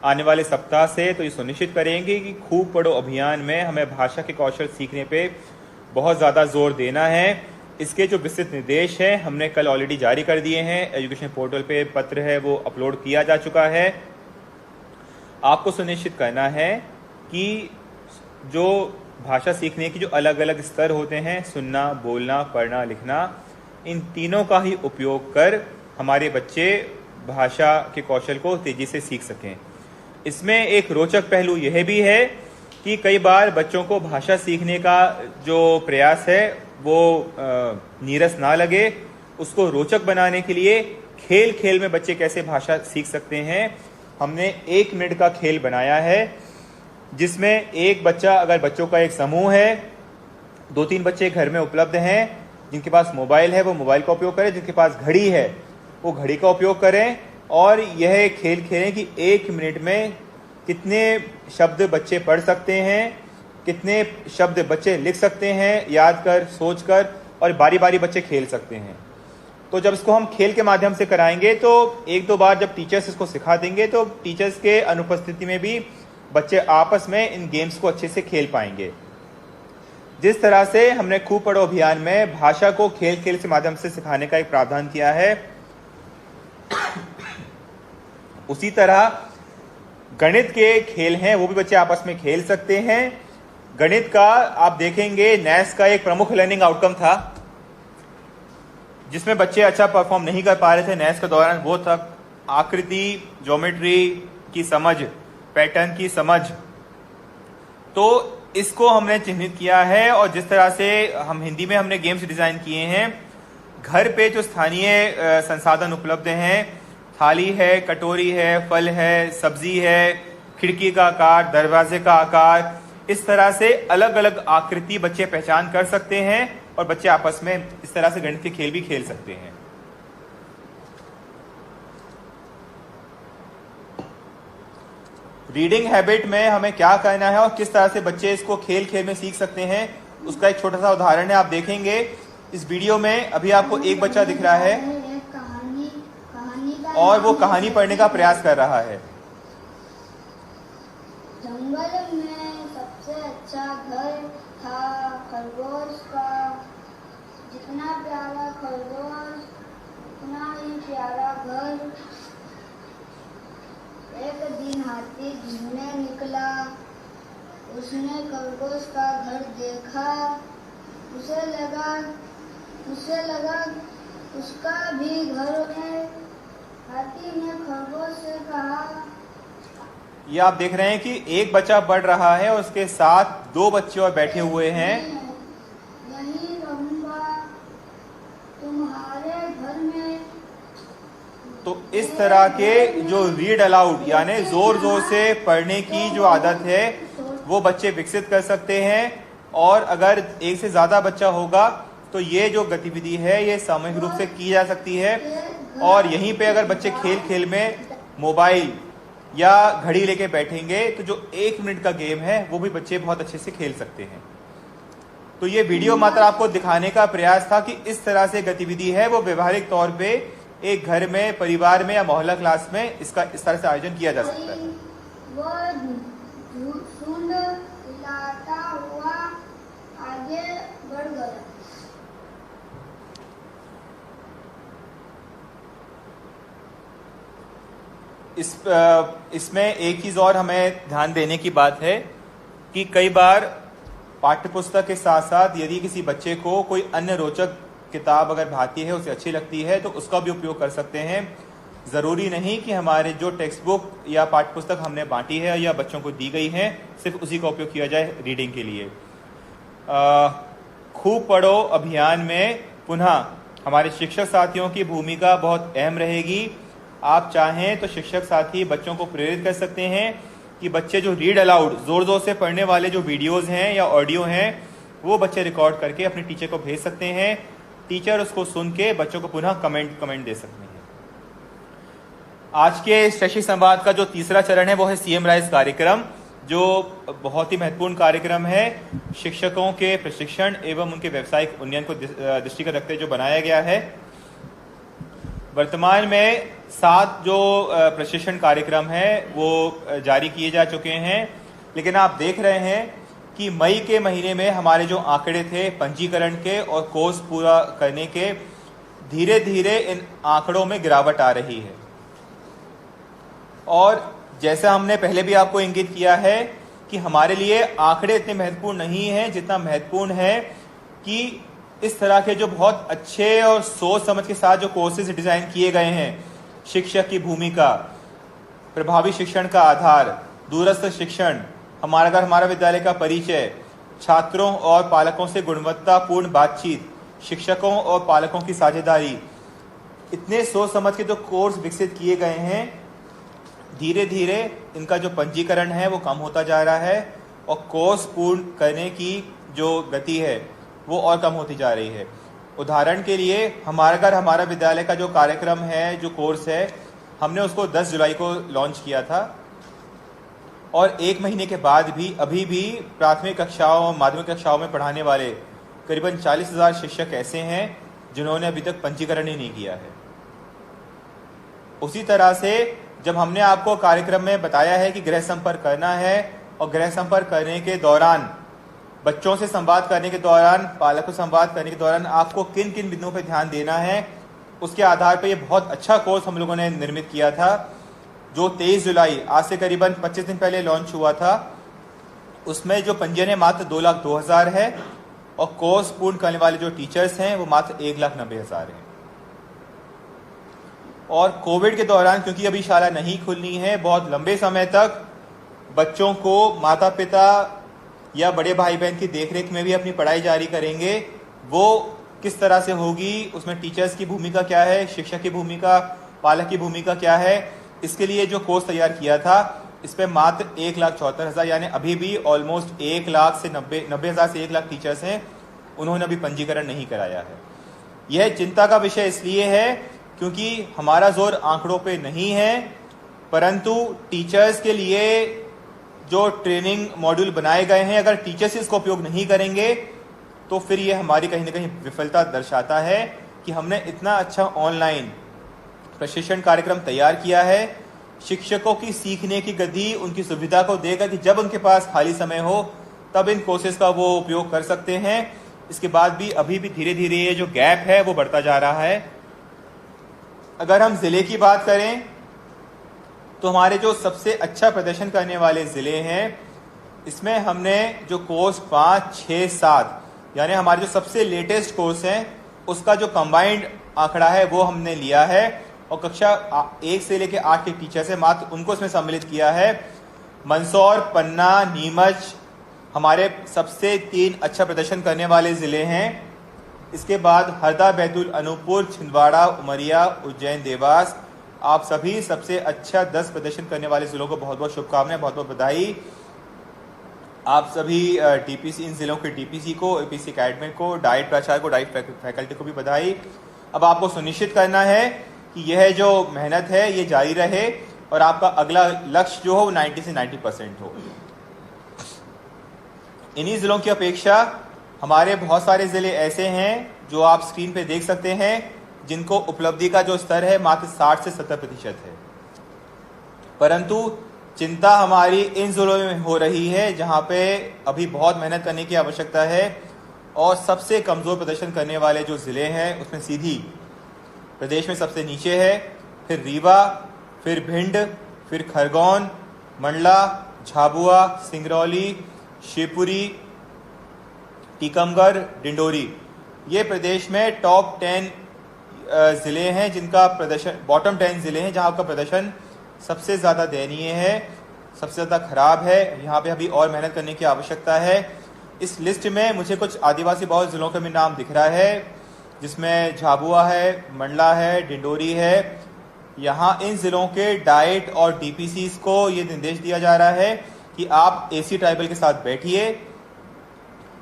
आने वाले सप्ताह से, तो ये सुनिश्चित करेंगे कि खूब पढ़ो अभियान में हमें भाषा के कौशल सीखने पे बहुत ज़्यादा जोर देना है। इसके जो विस्तृत निर्देश हैं हमने कल ऑलरेडी जारी कर दिए हैं, एजुकेशन पोर्टल पे पत्र है वो अपलोड किया जा चुका है। आपको सुनिश्चित करना है कि जो भाषा सीखने की जो अलग अलग स्तर होते हैं, सुनना, बोलना, पढ़ना, लिखना, इन तीनों का ही उपयोग कर हमारे बच्चे भाषा के कौशल को तेजी से सीख सकें। इसमें एक रोचक पहलू यह भी है कि कई बार बच्चों को भाषा सीखने का जो प्रयास है वो नीरस ना लगे, उसको रोचक बनाने के लिए खेल खेल में बच्चे कैसे भाषा सीख सकते हैं। हमने 1 मिनट का खेल बनाया है जिसमें एक बच्चा, अगर बच्चों का एक समूह है, 2-3 बच्चे घर में उपलब्ध हैं, जिनके पास मोबाइल है वो मोबाइल का उपयोग करें, जिनके पास घड़ी है वो घड़ी का उपयोग करें, और यह खेल खेलें कि 1 मिनट में कितने शब्द बच्चे पढ़ सकते हैं, कितने शब्द बच्चे लिख सकते हैं याद कर, सोच कर, और बारी बारी बच्चे खेल सकते हैं। तो जब इसको हम खेल के माध्यम से कराएंगे तो 1-2 बार जब टीचर्स इसको सिखा देंगे तो टीचर्स के अनुपस्थिति में भी बच्चे आपस में इन गेम्स को अच्छे से खेल पाएंगे। जिस तरह से हमने खूब पढ़ो अभियान में भाषा को खेल खेल के माध्यम से सिखाने का एक प्रावधान किया है, उसी तरह गणित के खेल हैं वो भी बच्चे आपस में खेल सकते हैं। गणित का आप देखेंगे NAS का एक प्रमुख लर्निंग आउटकम था जिसमें बच्चे अच्छा परफॉर्म नहीं कर पा रहे थे NAS के दौरान, वो था आकृति, ज्योमेट्री की समझ, पैटर्न की समझ। तो इसको हमने चिन्हित किया है, और जिस तरह से हम हिंदी में हमने गेम्स डिजाइन किए हैं, घर पे जो स्थानीय संसाधन उपलब्ध हैं, थाली है, कटोरी है, फल है, सब्जी है, खिड़की का आकार, दरवाजे का आकार, इस तरह से अलग अलग आकृति बच्चे पहचान कर सकते हैं और बच्चे आपस में इस तरह से गणित के खेल भी खेल सकते हैं। रीडिंग हैबिट में हमें क्या करना है और किस तरह से बच्चे इसको खेल खेल में सीख सकते हैं, उसका एक छोटा सा उदाहरण है, आप देखेंगे इस वीडियो में। अभी आपको एक बच्चा दिख रहा है और वो कहानी पढ़ने का प्रयास कर रहा है। जंगल में सबसे अच्छा घर था खरगोश का, जितना प्यारा खरगोश उतना ही प्यारा घर। एक दिन हाथी घूमने निकला, उसने खरगोश का घर देखा, उसे लगा उसका भी घर है। हाथी ने खरगोश से कहा, ये आप देख रहे हैं कि एक बच्चा पढ़ रहा है और उसके साथ 2 बच्चे और बैठे हुए हैं। यहीं रहूंगा तुम्हारे घर में। तो इस तरह के जो रीड अलाउड यानी जोर जोर से पढ़ने की जो आदत है वो बच्चे विकसित कर सकते हैं, और अगर एक से ज्यादा बच्चा होगा तो ये जो गतिविधि है ये सामूहिक रूप से की जा सकती है। और यहीं पे अगर बच्चे खेल खेल में मोबाइल या घड़ी लेके बैठेंगे तो जो 1 मिनट का गेम है वो भी बच्चे बहुत अच्छे से खेल सकते हैं। तो ये वीडियो मात्र आपको दिखाने का प्रयास था कि इस तरह से गतिविधि है वो व्यवहारिक तौर पे एक घर में, परिवार में या मोहल्ला क्लास में इसका इस तरह से आयोजन किया जा सकता है। वो सुन हिलाता हुआ आगे बढ़ गया। इसमें एक चीज और हमें ध्यान देने की बात है कि कई बार पाठ्यपुस्तक के साथ साथ यदि किसी बच्चे को कोई अन्य रोचक किताब अगर भाती है, उसे अच्छी लगती है, तो उसका भी उपयोग कर सकते हैं। जरूरी नहीं कि हमारे जो टेक्स्ट बुक या पाठ्यपुस्तक हमने बांटी है या बच्चों को दी गई है सिर्फ उसी का उपयोग किया जाए रीडिंग के लिए। खूब पढ़ो अभियान में पुनः हमारे शिक्षक साथियों की भूमिका बहुत अहम रहेगी। आप चाहें तो शिक्षक साथी बच्चों को प्रेरित कर सकते हैं कि बच्चे जो रीड अलाउड जोर जोर से पढ़ने वाले जो वीडियोस हैं या ऑडियो हैं वो बच्चे रिकॉर्ड करके अपने टीचर को भेज सकते हैं। टीचर उसको सुन के बच्चों को पुनः कमेंट दे सकते हैं। आज के शैक्षिक संवाद का जो तीसरा चरण है वो है CM राइज कार्यक्रम, जो बहुत ही महत्वपूर्ण कार्यक्रम है। शिक्षकों के प्रशिक्षण एवं उनके व्यावसायिक उन्नयन को दृष्टिगत रखते जो बनाया गया है। वर्तमान में 7 जो प्रशिक्षण कार्यक्रम है वो जारी किए जा चुके हैं, लेकिन आप देख रहे हैं कि मई के महीने में हमारे जो आंकड़े थे पंजीकरण के और कोर्स पूरा करने के, धीरे धीरे इन आंकड़ों में गिरावट आ रही है। और जैसा हमने पहले भी आपको इंगित किया है कि हमारे लिए आंकड़े इतने महत्वपूर्ण नहीं हैं जितना महत्वपूर्ण है कि इस तरह के जो बहुत अच्छे और सोच समझ के साथ जो कोर्सेज डिजाइन किए गए हैं, शिक्षक की भूमिका, प्रभावी शिक्षण का आधार, दूरस्थ शिक्षण, हमारा घर हमारा विद्यालय का परिचय, छात्रों और पालकों से गुणवत्तापूर्ण बातचीत, शिक्षकों और पालकों की साझेदारी, इतने सोच समझ के जो कोर्स विकसित किए गए हैं, धीरे धीरे इनका जो पंजीकरण है वो कम होता जा रहा है और कोर्स पूर्ण करने की जो गति है वो और कम होती जा रही है। उदाहरण के लिए हमारा घर हमारा विद्यालय का जो कार्यक्रम है, जो कोर्स है, हमने उसको 10 जुलाई को लॉन्च किया था और 1 महीने के बाद भी अभी भी प्राथमिक कक्षाओं माध्यमिक कक्षाओं में पढ़ाने वाले करीबन 40,000 शिक्षक ऐसे हैं जिन्होंने अभी तक पंजीकरण ही नहीं किया है। उसी तरह से जब हमने आपको कार्यक्रम में बताया है कि गृह संपर्क करना है और गृह संपर्क करने के दौरान, बच्चों से संवाद करने के दौरान, पालकों से संवाद करने के दौरान आपको किन किन बिंदुओं पर ध्यान देना है, उसके आधार पर यह बहुत अच्छा कोर्स हम लोगों ने निर्मित किया था जो 23 जुलाई आज से करीबन 25 दिन पहले लॉन्च हुआ था। उसमें जो पंजीयन है मात्र 2,02,000 है और कोर्स पूर्ण करने वाले जो टीचर्स हैं वो मात्र 1,90,000 हैं। और कोविड के दौरान क्योंकि अभी शाला नहीं खुलनी है, बहुत लंबे समय तक बच्चों को माता पिता या बड़े भाई बहन की देखरेख में भी अपनी पढ़ाई जारी करेंगे। वो किस तरह से होगी, उसमें टीचर्स की भूमिका क्या है, शिक्षक की भूमिका, पालक की भूमिका क्या है, इसके लिए जो कोर्स तैयार किया था इस पे मात्र 1,74,000 यानी अभी भी ऑलमोस्ट 1,00,000 से 90,000 से 1,00,000 टीचर्स हैं, उन्होंने अभी पंजीकरण नहीं कराया है। यह चिंता का विषय इसलिए है क्योंकि हमारा जोर आंकड़ों पे नहीं है, परंतु टीचर्स के लिए जो ट्रेनिंग मॉड्यूल बनाए गए हैं, अगर टीचर्स इसका उपयोग नहीं करेंगे तो फिर ये हमारी कहीं ना कहीं विफलता दर्शाता है कि हमने इतना अच्छा ऑनलाइन प्रशिक्षण कार्यक्रम तैयार किया है। शिक्षकों की सीखने की गति उनकी सुविधा को देगा कि जब उनके पास खाली समय हो तब इन कोर्सेज का वो उपयोग कर सकते हैं। इसके बाद भी अभी भी धीरे धीरे ये जो गैप है वो बढ़ता जा रहा है। अगर हम जिले की बात करें तो हमारे जो सबसे अच्छा प्रदर्शन करने वाले जिले हैं, इसमें हमने जो कोर्स 5, 6, 7 यानी हमारे जो सबसे लेटेस्ट कोर्स हैं उसका जो कंबाइंड आंकड़ा है वो हमने लिया है और कक्षा 1 से लेकर 8 के टीचर्स हैं मात्र उनको इसमें सम्मिलित किया है। मंदसौर, पन्ना, नीमच हमारे सबसे 3 अच्छा प्रदर्शन करने वाले जिले हैं। इसके बाद हरदा, बैतूल, अनूपपुर, छिंदवाड़ा, उमरिया, उज्जैन, देवास, आप सभी सबसे अच्छा 10 प्रदर्शन करने वाले जिलों को बहुत बहुत शुभकामनाएं, बहुत बहुत बधाई। आप सभी टीपीसी, इन जिलों के टीपीसी को, एपीसी अकेडमिक को, डाइट प्राचार्य को, डाइट फैकल्टी को भी बधाई। अब आपको सुनिश्चित करना है कि यह जो मेहनत है ये जारी रहे और आपका अगला लक्ष्य जो हो 90 से 90% हो। इन्हीं जिलों की अपेक्षा हमारे बहुत सारे जिले ऐसे हैं जो आप स्क्रीन पे देख सकते हैं जिनको उपलब्धि का जो स्तर है मात्र 60 से 70% है। परंतु चिंता हमारी इन जिलों में हो रही है जहां पे अभी बहुत मेहनत करने की आवश्यकता है और सबसे कमजोर प्रदर्शन करने वाले जो जिले हैं उसमें सीधी प्रदेश में सबसे नीचे है, फिर रीवा, फिर भिंड, फिर खरगोन, मंडला, झाबुआ, सिंगरौली, शिवपुरी, टीकमगढ़, डिंडोरी, ये प्रदेश में टॉप 10 जिले हैं जिनका प्रदर्शन, बॉटम 10 जिले हैं जहां का प्रदर्शन सबसे ज़्यादा दयनीय है, सबसे ज़्यादा खराब है। यहाँ पे अभी और मेहनत करने की आवश्यकता है। इस लिस्ट में मुझे कुछ आदिवासी बहुल जिलों का भी नाम दिख रहा है जिसमें झाबुआ है, मंडला है, डिंडोरी है। यहाँ इन जिलों के डाइट और डीपीसीज को ये निर्देश दिया जा रहा है कि आप एसी ट्राइबल के साथ बैठिए।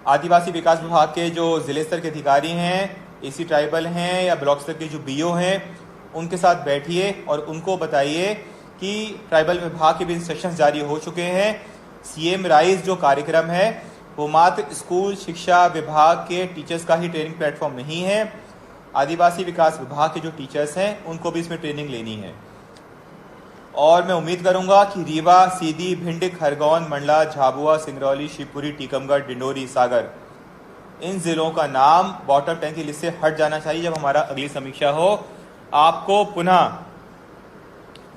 आदिवासी विकास विभाग के जो जिले स्तर के अधिकारी हैं, एसी ट्राइबल हैं या ब्लॉक स्तर के जो बीओ हैं, उनके साथ बैठिए और उनको बताइए कि ट्राइबल विभाग के भी इंस्ट्रक्शंस जारी हो चुके हैं। सीएम राइज जो कार्यक्रम है वो मात्र स्कूल शिक्षा विभाग के टीचर्स का ही ट्रेनिंग प्लेटफॉर्म नहीं है, आदिवासी विकास विभाग के जो टीचर्स हैं उनको भी इसमें ट्रेनिंग लेनी है। और मैं उम्मीद करूंगा कि रीवा, सीधी, भिंड, खरगोन, मंडला, झाबुआ, सिंगरौली, शिवपुरी, टीकमगढ़, डिंडोरी, सागर, इन जिलों का नाम बॉटम 10 की लिस्ट से हट जाना चाहिए। जब हमारा अगली समीक्षा हो आपको पुनः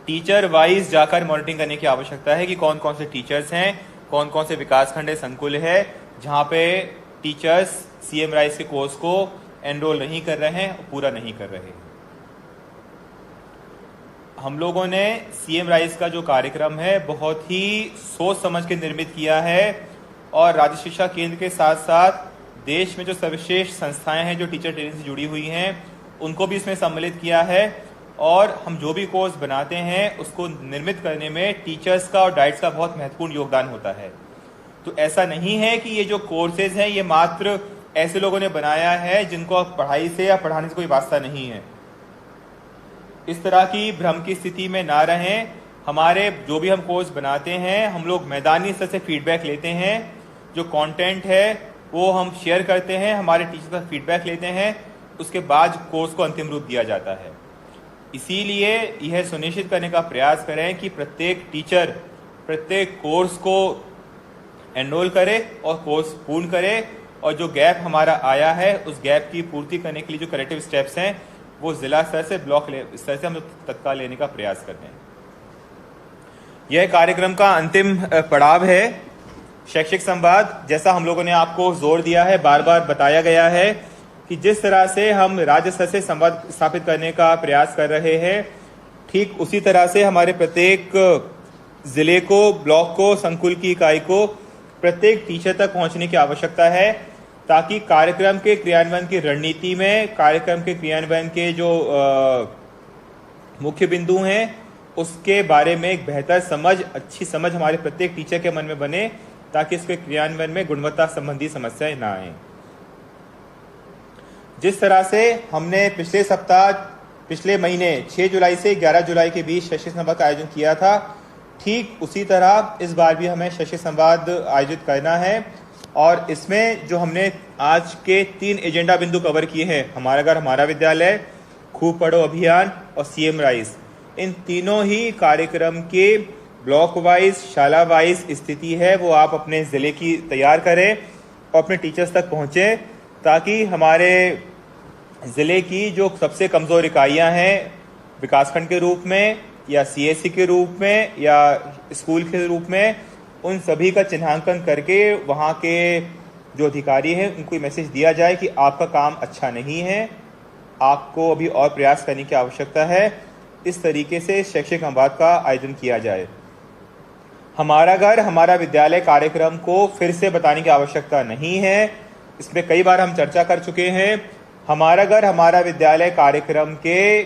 टीचर वाइज जाकर मॉनिटरिंग करने की आवश्यकता है कि कौन कौन से टीचर्स हैं, कौन कौन से विकासखंड संकुल है जहां पे टीचर्स सीएम राइज के कोर्स को एनरोल नहीं कर रहे हैं, पूरा नहीं कर रहे हैं। हम लोगों ने सीएम राइज का जो कार्यक्रम है बहुत ही सोच समझ के निर्मित किया है और राज्य शिक्षा केंद्र के साथ साथ देश में जो सर्वश्रेष्ठ संस्थाएं हैं जो टीचर ट्रेनिंग से जुड़ी हुई हैं उनको भी इसमें सम्मिलित किया है। और हम जो भी कोर्स बनाते हैं उसको निर्मित करने में टीचर्स का और डाइट्स का बहुत महत्वपूर्ण योगदान होता है। तो ऐसा नहीं है कि ये जो कोर्सेज हैं ये मात्र ऐसे लोगों ने बनाया है जिनको पढ़ाई से या पढ़ाने से कोई वास्ता नहीं है। इस तरह की भ्रम की स्थिति में ना रहें। हमारे जो भी हम कोर्स बनाते हैं हम लोग मैदानी स्तर से फीडबैक लेते हैं, जो कंटेंट है वो हम शेयर करते हैं, हमारे टीचर का फीडबैक लेते हैं, उसके बाद कोर्स को अंतिम रूप दिया जाता है। इसीलिए यह सुनिश्चित करने का प्रयास करें कि प्रत्येक टीचर प्रत्येक कोर्स को एनरोल करे और कोर्स पूर्ण करे और जो गैप हमारा आया है उस गैप की पूर्ति करने के लिए जो करेक्टिव स्टेप्स हैं वो जिला स्तर से ब्लॉक स्तर से हम तत्काल लेने का प्रयास करते हैं। यह कार्यक्रम का अंतिम पड़ाव है शैक्षिक संवाद। जैसा हम लोगों ने आपको जोर दिया है, बार बार बताया गया है कि जिस तरह से हम राज्य स्तर से संवाद स्थापित करने का प्रयास कर रहे हैं ठीक उसी तरह से हमारे प्रत्येक जिले को, ब्लॉक को, संकुल की इकाई को प्रत्येक टीचर तक पहुंचने की आवश्यकता है ताकि कार्यक्रम के क्रियान्वयन की रणनीति में, कार्यक्रम के क्रियान्वयन के जो मुख्य बिंदु हैं उसके बारे में एक बेहतर समझ, अच्छी समझ हमारे प्रत्येक टीचर के मन में बने ताकि इसके क्रियान्वयन में गुणवत्ता संबंधी समस्याएं ना आए। जिस तरह से हमने पिछले महीने 6 जुलाई से 11 जुलाई के बीच शैक्षिक संवाद का आयोजन किया था, ठीक उसी तरह इस बार भी हमें शैक्षिक संवाद आयोजित करना है। और इसमें जो हमने आज के 3 एजेंडा बिंदु कवर किए हैं, हमारा घर हमारा विद्यालय, खूब पढ़ो अभियान और सीएम राइज, इन तीनों ही कार्यक्रम के ब्लॉक वाइज, शाला वाइज स्थिति है वो आप अपने जिले की तैयार करें और अपने टीचर्स तक पहुंचे ताकि हमारे जिले की जो सबसे कमजोर इकाइयां हैं विकासखंड के रूप में या सीएससी के रूप में या स्कूल के रूप में, उन सभी का चिन्हांकन करके वहाँ के जो अधिकारी हैं उनको मैसेज दिया जाए कि आपका काम अच्छा नहीं है, आपको अभी और प्रयास करने की आवश्यकता है। इस तरीके से शैक्षिक संवाद का आयोजन किया जाए। हमारा घर हमारा विद्यालय कार्यक्रम को फिर से बताने की आवश्यकता नहीं है, इसमें कई बार हम चर्चा कर चुके हैं। हमारा घर हमारा विद्यालय कार्यक्रम के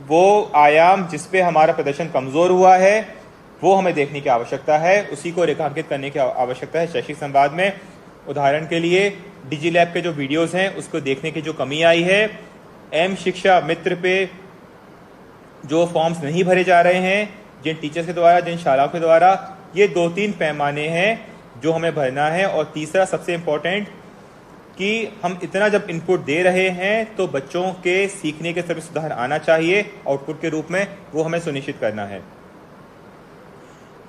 वो आयाम जिस पे हमारा प्रदर्शन कमजोर हुआ है वो हमें देखने की आवश्यकता है, उसी को रेखांकित करने की आवश्यकता है शैक्षिक संवाद में। उदाहरण के लिए डिजी लैब के जो वीडियोस हैं उसको देखने की जो कमी आई है, एम शिक्षा मित्र पे जो फॉर्म्स नहीं भरे जा रहे हैं जिन टीचर्स के द्वारा, जिन शालाओं के द्वारा, ये 2-3 पैमाने हैं जो हमें भरना है। और तीसरा सबसे इम्पोर्टेंट कि हम इतना जब इनपुट दे रहे हैं तो बच्चों के सीखने के सभी सुधार आना चाहिए आउटपुट के रूप में, वो हमें सुनिश्चित करना है।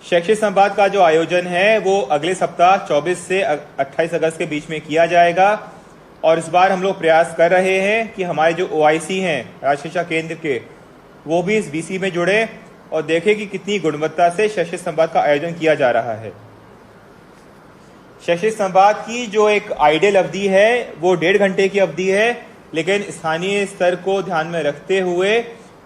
शैक्षिक संवाद का जो आयोजन है वो अगले सप्ताह 24 से 28 अगस्त के बीच में किया जाएगा और इस बार हम लोग प्रयास कर रहे हैं कि हमारे जो OIC हैं राज्य शिक्षा केंद्र के, वो भी इस BC में जुड़े और देखें कि कितनी गुणवत्ता से शैक्षिक संवाद का आयोजन किया जा रहा है। शैक्षिक संवाद की जो एक आइडियल अवधि है वो 1.5 घंटे की अवधि है, लेकिन स्थानीय स्तर को ध्यान में रखते हुए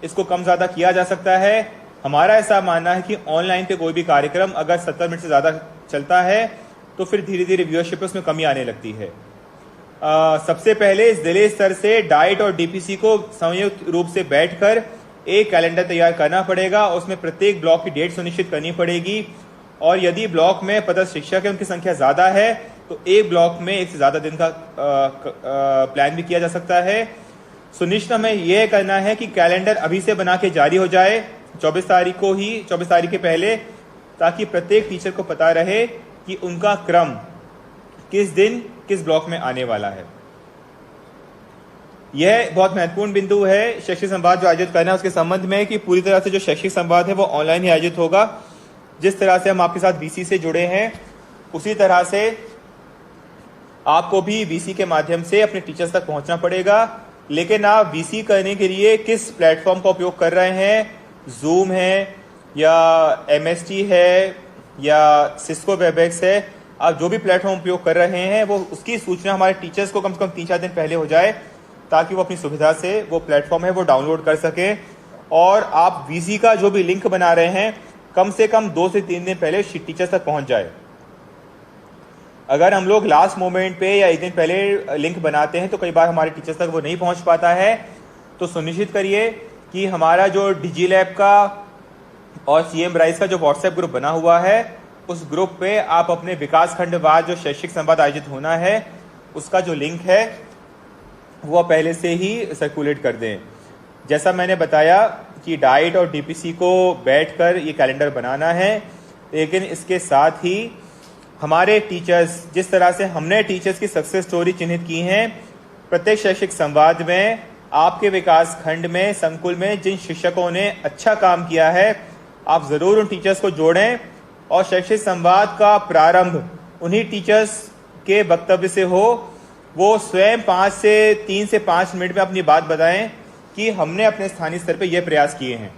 इसको कम ज्यादा किया जा सकता है। हमारा ऐसा मानना है कि ऑनलाइन पे कोई भी कार्यक्रम अगर 70 मिनट से ज्यादा चलता है तो फिर धीरे धीरे व्यूअरशिप उसमें कमी आने लगती है। सबसे पहले जिले स्तर से डाइट और DPC को संयुक्त रूप से बैठकर एक कैलेंडर तैयार करना पड़ेगा, उसमें प्रत्येक ब्लॉक की डेट सुनिश्चित करनी पड़ेगी और यदि ब्लॉक में पदस्थ शिक्षक है उनकी संख्या ज्यादा है तो एक ब्लॉक में एक से ज्यादा दिन का प्लान भी किया जा सकता है। सुनिश्चित हमें यह करना है कि कैलेंडर अभी से बना के जारी हो जाए 24 तारीख के पहले, ताकि प्रत्येक टीचर को पता रहे कि उनका क्रम किस दिन किस ब्लॉक में आने वाला है। यह बहुत महत्वपूर्ण बिंदु है शैक्षिक संवाद जो आयोजित करना है उसके संबंध में कि पूरी तरह से जो शैक्षिक संवाद है वो ऑनलाइन ही आयोजित होगा। जिस तरह से हम आपके साथ BC से जुड़े हैं उसी तरह से आपको भी BC के माध्यम से अपने टीचर्स तक पहुंचना पड़ेगा। लेकिन आप BC करने के लिए किस प्लेटफॉर्म का उपयोग कर रहे हैं, जूम है या MST है या सिस्को वेबएक्स है, आप जो भी प्लेटफॉर्म उपयोग कर रहे हैं वो उसकी सूचना हमारे टीचर्स को कम से कम 3-4 दिन पहले हो जाए ताकि वो अपनी सुविधा से वो प्लेटफॉर्म है वो डाउनलोड कर सकें और आप वीसी का जो भी लिंक बना रहे हैं कम से कम 2 से 3 दिन पहले टीचर्स तक पहुंच जाए। अगर हम लोग लास्ट मोमेंट पे या एक दिन पहले लिंक बनाते हैं तो कई बार हमारे टीचर्स तक वो नहीं पहुंच पाता है। तो सुनिश्चित करिए कि हमारा जो डिजी लैब का और सीएम राइज का जो व्हाट्सएप ग्रुप बना हुआ है उस ग्रुप पे आप अपने विकास खंडवार जो शैक्षिक संवाद आयोजित होना है उसका जो लिंक है वो पहले से ही सर्कुलेट कर दें। जैसा मैंने बताया कि डाइट और डीपीसी को बैठकर ये कैलेंडर बनाना है, लेकिन इसके साथ ही हमारे टीचर्स, जिस तरह से हमने टीचर्स की सक्सेस स्टोरी चिन्हित की हैं, प्रत्येक शैक्षिक संवाद में आपके विकास खंड में संकुल में जिन शिक्षकों ने अच्छा काम किया है आप जरूर उन टीचर्स को जोड़ें और शैक्षिक संवाद का प्रारंभ उन्हीं टीचर्स के वक्तव्य से हो। वो स्वयं 3 से 5 मिनट में अपनी बात बताएं कि हमने अपने स्थानीय स्तर पर यह प्रयास किए हैं।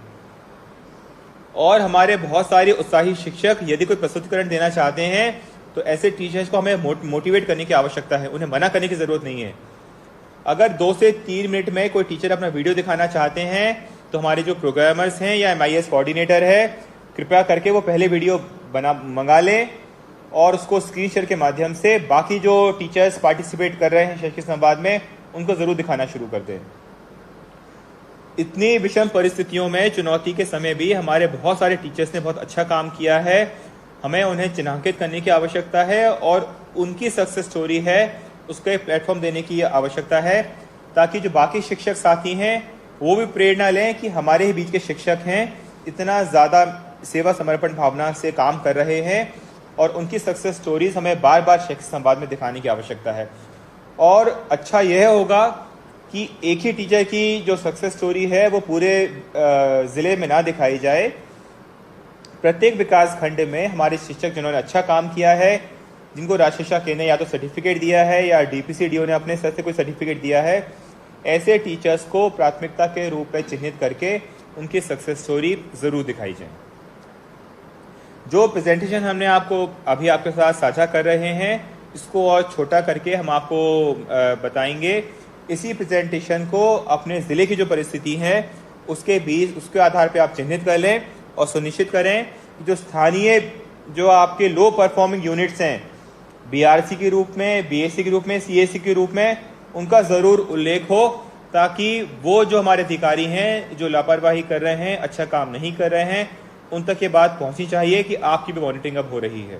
और हमारे बहुत सारे उत्साही शिक्षक यदि कोई प्रस्तुतिकरण देना चाहते हैं तो ऐसे टीचर्स को हमें मोटिवेट करने की आवश्यकता है, उन्हें मना करने की जरूरत नहीं है। अगर 2 से 3 मिनट में कोई टीचर अपना वीडियो दिखाना चाहते हैं तो हमारे जो प्रोग्रामर्स हैं या MIS कोऑर्डिनेटर है कृपया करके वो पहले वीडियो मंगा लें और उसको स्क्रीन शेयर के माध्यम से बाकी जो टीचर्स पार्टिसिपेट कर रहे हैं शैक्षिक संवाद में उनको जरूर दिखाना शुरू कर दें। इतनी विषम परिस्थितियों में चुनौती के समय भी हमारे बहुत सारे टीचर्स ने बहुत अच्छा काम किया है। हमें उन्हें चिन्हांकित करने की आवश्यकता है और उनकी सक्सेस स्टोरी है उसको एक प्लेटफॉर्म देने की आवश्यकता है ताकि जो बाकी शिक्षक साथी हैं वो भी प्रेरणा लें कि हमारे ही बीच के शिक्षक हैं, इतना ज़्यादा सेवा समर्पण भावना से काम कर रहे हैं और उनकी सक्सेस स्टोरीज हमें बार बार शैक्षिक संवाद में दिखाने की आवश्यकता है। और अच्छा यह होगा कि एक ही टीचर की जो सक्सेस स्टोरी है वो पूरे ज़िले में ना दिखाई जाए। प्रत्येक विकास खंड में हमारे शिक्षक जिन्होंने अच्छा काम किया है, जिनको राजशिक्षा केंद्र ने या तो सर्टिफिकेट दिया है या DPCDO ने अपने स्तर से कोई सर्टिफिकेट दिया है, ऐसे टीचर्स को प्राथमिकता के रूप में चिन्हित करके उनकी सक्सेस स्टोरी जरूर दिखाई जाए। जो प्रेजेंटेशन हमने अभी आपके साथ साझा कर रहे हैं इसको और छोटा करके हम आपको बताएंगे। इसी प्रेजेंटेशन को अपने ज़िले की जो परिस्थिति है उसके आधार पे आप चिन्हित कर लें और सुनिश्चित करें कि जो स्थानीय जो आपके लो परफॉर्मिंग यूनिट्स हैं BRC के रूप में, BSc के रूप में, CAC के रूप में, उनका ज़रूर उल्लेख हो ताकि वो जो हमारे अधिकारी हैं जो लापरवाही कर रहे हैं, अच्छा काम नहीं कर रहे हैं, उन तक ये बात पहुंचनी चाहिए कि आपकी भी मॉनिटरिंग अब हो रही है।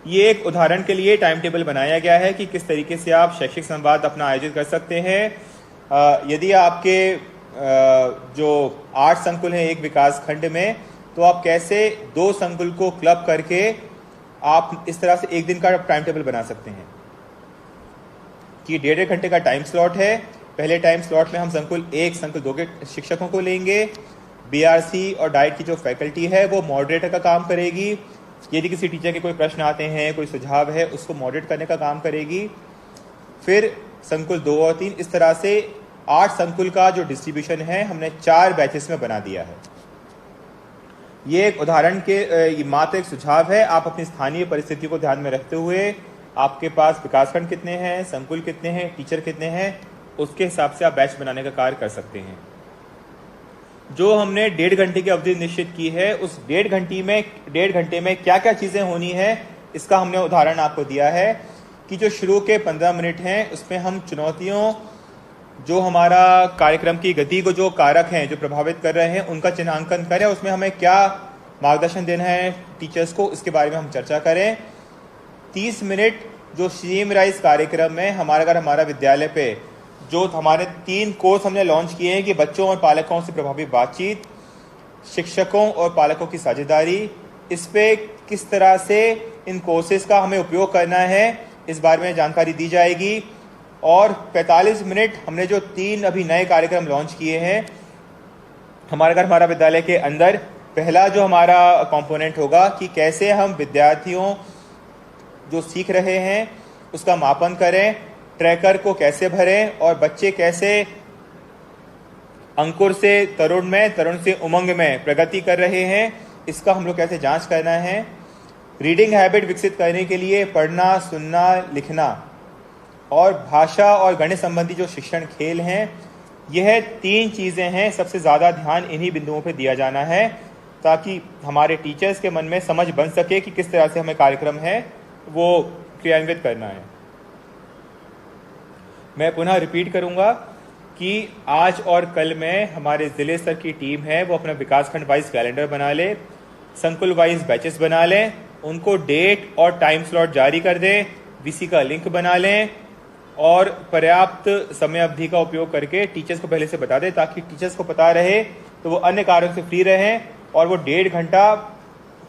ये एक उदाहरण के लिए टाइम टेबल बनाया गया है कि किस तरीके से आप शैक्षिक संवाद अपना आयोजित कर सकते हैं। यदि आपके जो 8 संकुल हैं एक विकास खंड में, तो आप कैसे 2 संकुल को क्लब करके आप इस तरह से एक दिन का टाइम टेबल बना सकते हैं कि 1.5 घंटे का टाइम स्लॉट है। पहले टाइम स्लॉट में हम संकुल 1, संकुल 2 के शिक्षकों को लेंगे। BRC और डाइट की जो फैकल्टी है वो मॉडरेटर का काम करेगी। यदि किसी टीचर के कोई प्रश्न आते हैं, कोई सुझाव है, उसको मॉडरेट करने का काम करेगी। फिर संकुल 2 और 3, इस तरह से 8 संकुल का जो डिस्ट्रीब्यूशन है हमने 4 बैचेस में बना दिया है। ये एक उदाहरण के मात्र एक सुझाव है। आप अपनी स्थानीय परिस्थिति को ध्यान में रखते हुए आपके पास विकासखंड कितने हैं, संकुल कितने हैं, टीचर कितने हैं, उसके हिसाब से आप बैच बनाने का कार्य कर सकते हैं। जो हमने 1.5 घंटे की अवधि निश्चित की है उस 1.5 घंटे में क्या क्या चीजें होनी है इसका हमने उदाहरण आपको दिया है कि जो शुरू के 15 मिनट हैं उसमें हम चुनौतियों, जो हमारा कार्यक्रम की गति को जो कारक हैं जो प्रभावित कर रहे हैं उनका चिन्हांकन करें, उसमें हमें क्या मार्गदर्शन देना है टीचर्स को, इसके बारे में हम चर्चा करें। 30 मिनट जो CM राइज कार्यक्रम में हमारा विद्यालय पे जो हमारे 3 कोर्स हमने लॉन्च किए हैं कि बच्चों और पालकों से प्रभावी बातचीत, शिक्षकों और पालकों की साझेदारी, इस पे किस तरह से इन कोर्सेज का हमें उपयोग करना है इस बारे में जानकारी दी जाएगी। और 45 मिनट हमने जो 3 अभी नए कार्यक्रम लॉन्च किए हैं हमारा विद्यालय के अंदर, पहला जो हमारा कंपोनेंट होगा कि कैसे हम विद्यार्थियों जो सीख रहे हैं उसका मापन करें, ट्रैकर को कैसे भरें और बच्चे कैसे अंकुर से तरुण में, तरुण से उमंग में प्रगति कर रहे हैं, इसका हम लोग कैसे जांच करना है। रीडिंग हैबिट विकसित करने के लिए पढ़ना, सुनना, लिखना और भाषा और गणित संबंधी जो शिक्षण खेल हैं यह 3 चीज़ें हैं, सबसे ज़्यादा ध्यान इन्हीं बिंदुओं पे दिया जाना है ताकि हमारे टीचर्स के मन में समझ बन सके कि किस तरह से हमें कार्यक्रम है वो क्रियान्वित करना है। मैं पुनः रिपीट करूंगा कि आज और कल में हमारे ज़िले स्तर की टीम है वो अपना विकासखंड वाइज कैलेंडर बना ले, संकुल वाइज बैचेस बना लें, उनको डेट और टाइम स्लॉट जारी कर दें, वीसी का लिंक बना लें और पर्याप्त समय अवधि का उपयोग करके टीचर्स को पहले से बता दें ताकि टीचर्स को पता रहे तो वो अन्य कार्यों से फ्री रहें और वो 1.5 घंटा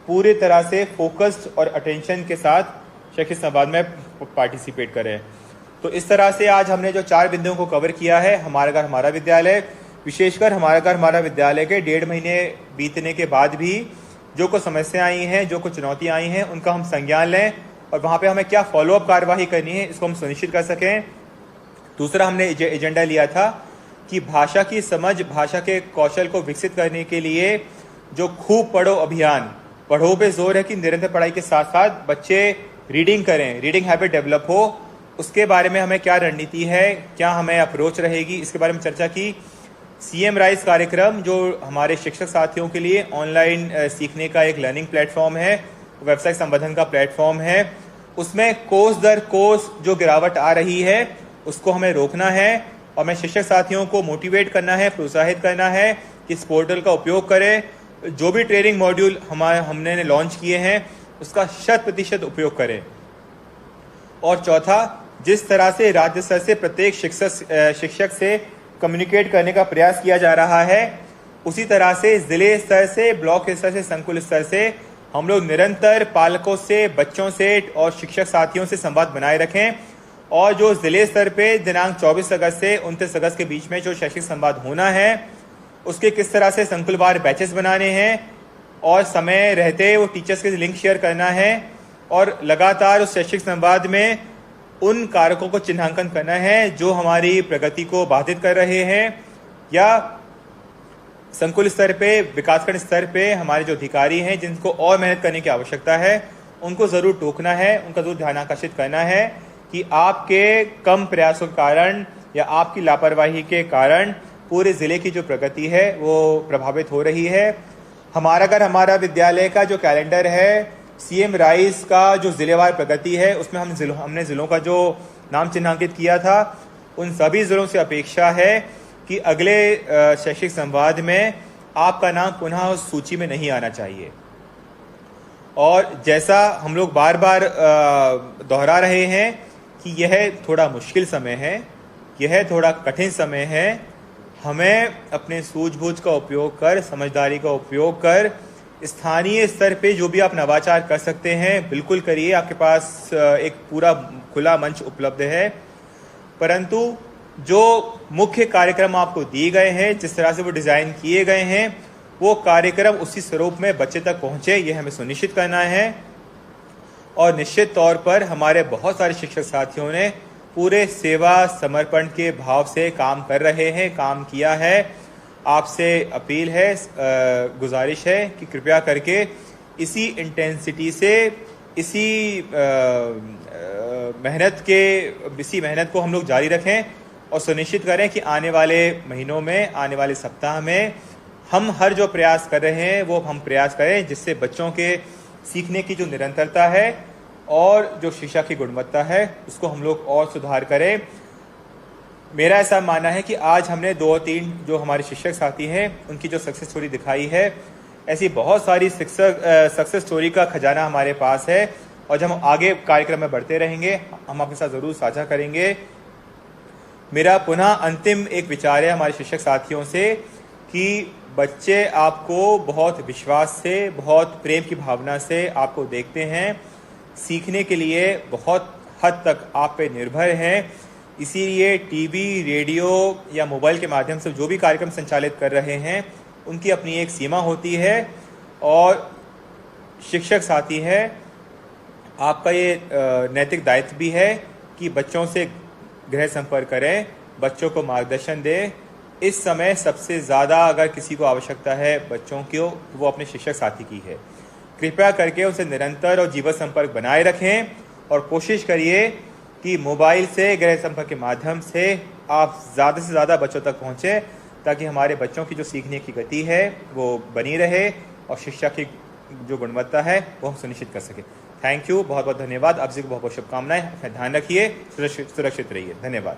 पूरी तरह से फोकस्ड और अटेंशन के साथ शैक्षिक संवाद में पार्टिसिपेट करें। तो इस तरह से आज हमने जो 4 बिंदुओं को कवर किया है, हमारा घर हमारा विद्यालय, विशेषकर हमारा घर हमारा विद्यालय के 1.5 महीने बीतने के बाद भी जो कुछ समस्याएं आई हैं, जो कुछ चुनौतियां आई हैं, उनका हम संज्ञान लें और वहाँ पे हमें क्या फॉलोअप कार्यवाही करनी है इसको हम सुनिश्चित कर सकें। दूसरा हमने एजेंडा लिया था कि भाषा की समझ, भाषा के कौशल को विकसित करने के लिए जो खूब पढ़ो अभियान, पढ़ो पे जोर है कि निरंतर पढ़ाई के साथ साथ बच्चे रीडिंग करें, रीडिंग हैबिट डेवलप हो, उसके बारे में हमें क्या रणनीति है, क्या हमें अप्रोच रहेगी, इसके बारे में चर्चा की। सीएम राइज कार्यक्रम जो हमारे शिक्षक साथियों के लिए ऑनलाइन सीखने का एक लर्निंग प्लेटफॉर्म है, वेबसाइट संवर्धन का प्लेटफॉर्म है, उसमें कोर्स दर कोर्स जो गिरावट आ रही है उसको हमें रोकना है और मैं शिक्षक साथियों को मोटिवेट करना है, प्रोत्साहित करना है कि इस पोर्टल का उपयोग करें, जो भी ट्रेनिंग मॉड्यूल हमने लॉन्च किए हैं उसका 100% उपयोग करें। और चौथा, जिस तरह से राज्य स्तर से प्रत्येक शिक्षक से कम्युनिकेट करने का प्रयास किया जा रहा है, उसी तरह से जिले स्तर से, ब्लॉक स्तर से, संकुल स्तर से हम लोग निरंतर पालकों से, बच्चों से और शिक्षक साथियों से संवाद बनाए रखें और जो जिले स्तर पे दिनांक 24 अगस्त से 29 अगस्त के बीच में जो शैक्षिक संवाद होना है उसके किस तरह से संकुलवार बैचेस बनाने हैं और समय रहते वो टीचर्स के लिंक शेयर करना है और लगातार उस शैक्षिक संवाद में उन कारकों को चिन्हांकन करना है जो हमारी प्रगति को बाधित कर रहे हैं या संकुल स्तर पे, विकासखंड स्तर पे हमारे जो अधिकारी हैं जिनको और मेहनत करने की आवश्यकता है उनको जरूर टोकना है, उनका जरूर ध्यान आकर्षित करना है कि आपके कम प्रयासों के कारण या आपकी लापरवाही के कारण पूरे जिले की जो प्रगति है वो प्रभावित हो रही है। हमारा घर हमारा विद्यालय का जो कैलेंडर है, सीएम राइज का जो जिलेवार प्रगति है, उसमें हमने जिलों का जो नाम चिन्हांकित किया था, उन सभी जिलों से अपेक्षा है कि अगले शैक्षिक संवाद में आपका नाम पुनः उस सूची में नहीं आना चाहिए। और जैसा हम लोग बार बार दोहरा रहे हैं कि यह थोड़ा मुश्किल समय है, यह थोड़ा कठिन समय है, हमें अपने सूझबूझ का उपयोग कर, समझदारी का उपयोग कर स्थानीय स्तर पे जो भी आप नवाचार कर सकते हैं बिल्कुल करिए, आपके पास एक पूरा खुला मंच उपलब्ध है। परंतु जो मुख्य कार्यक्रम आपको दिए गए हैं, जिस तरह से वो डिज़ाइन किए गए हैं, वो कार्यक्रम उसी स्वरूप में बच्चे तक पहुंचे, ये हमें सुनिश्चित करना है। और निश्चित तौर पर हमारे बहुत सारे शिक्षक साथियों ने पूरे सेवा समर्पण के भाव से काम कर रहे हैं, काम किया है। आपसे अपील है, गुजारिश है कि कृपया करके इसी इंटेंसिटी से, इसी मेहनत को हम लोग जारी रखें और सुनिश्चित करें कि आने वाले महीनों में, आने वाले सप्ताह में हम हर जो प्रयास कर रहे हैं वो हम प्रयास करें जिससे बच्चों के सीखने की जो निरंतरता है और जो शिक्षा की गुणवत्ता है उसको हम लोग और सुधार करें। मेरा ऐसा मानना है कि आज हमने 2-3 जो हमारे शिक्षक साथी हैं उनकी जो सक्सेस स्टोरी दिखाई है, ऐसी बहुत सारी सक्सेस स्टोरी का खजाना हमारे पास है और जब हम आगे कार्यक्रम में बढ़ते रहेंगे हम आपके साथ ज़रूर साझा करेंगे। मेरा पुनः अंतिम एक विचार है हमारे शिक्षक साथियों से कि बच्चे आपको बहुत विश्वास से, बहुत प्रेम की भावना से आपको देखते हैं, सीखने के लिए बहुत हद तक आप पे निर्भर हैं। इसीलिए टीवी, रेडियो या मोबाइल के माध्यम से जो भी कार्यक्रम संचालित कर रहे हैं उनकी अपनी एक सीमा होती है और शिक्षक साथी है, आपका ये नैतिक दायित्व भी है कि बच्चों से गृह संपर्क करें, बच्चों को मार्गदर्शन दें। इस समय सबसे ज़्यादा अगर किसी को आवश्यकता है बच्चों की, वो अपने शिक्षक साथी की है। कृपया करके उनसे निरंतर और जीवंत संपर्क बनाए रखें और कोशिश करिए कि मोबाइल से, गृह संपर्क के माध्यम से आप ज़्यादा से ज़्यादा बच्चों तक पहुँचें ताकि हमारे बच्चों की जो सीखने की गति है वो बनी रहे और शिक्षा की जो गुणवत्ता है वो हम सुनिश्चित कर सकें। थैंक यू, बहुत बहुत धन्यवाद। आप सभी को बहुत बहुत शुभकामनाएं। अपना ध्यान रखिए, सुरक्षित रहिए। धन्यवाद।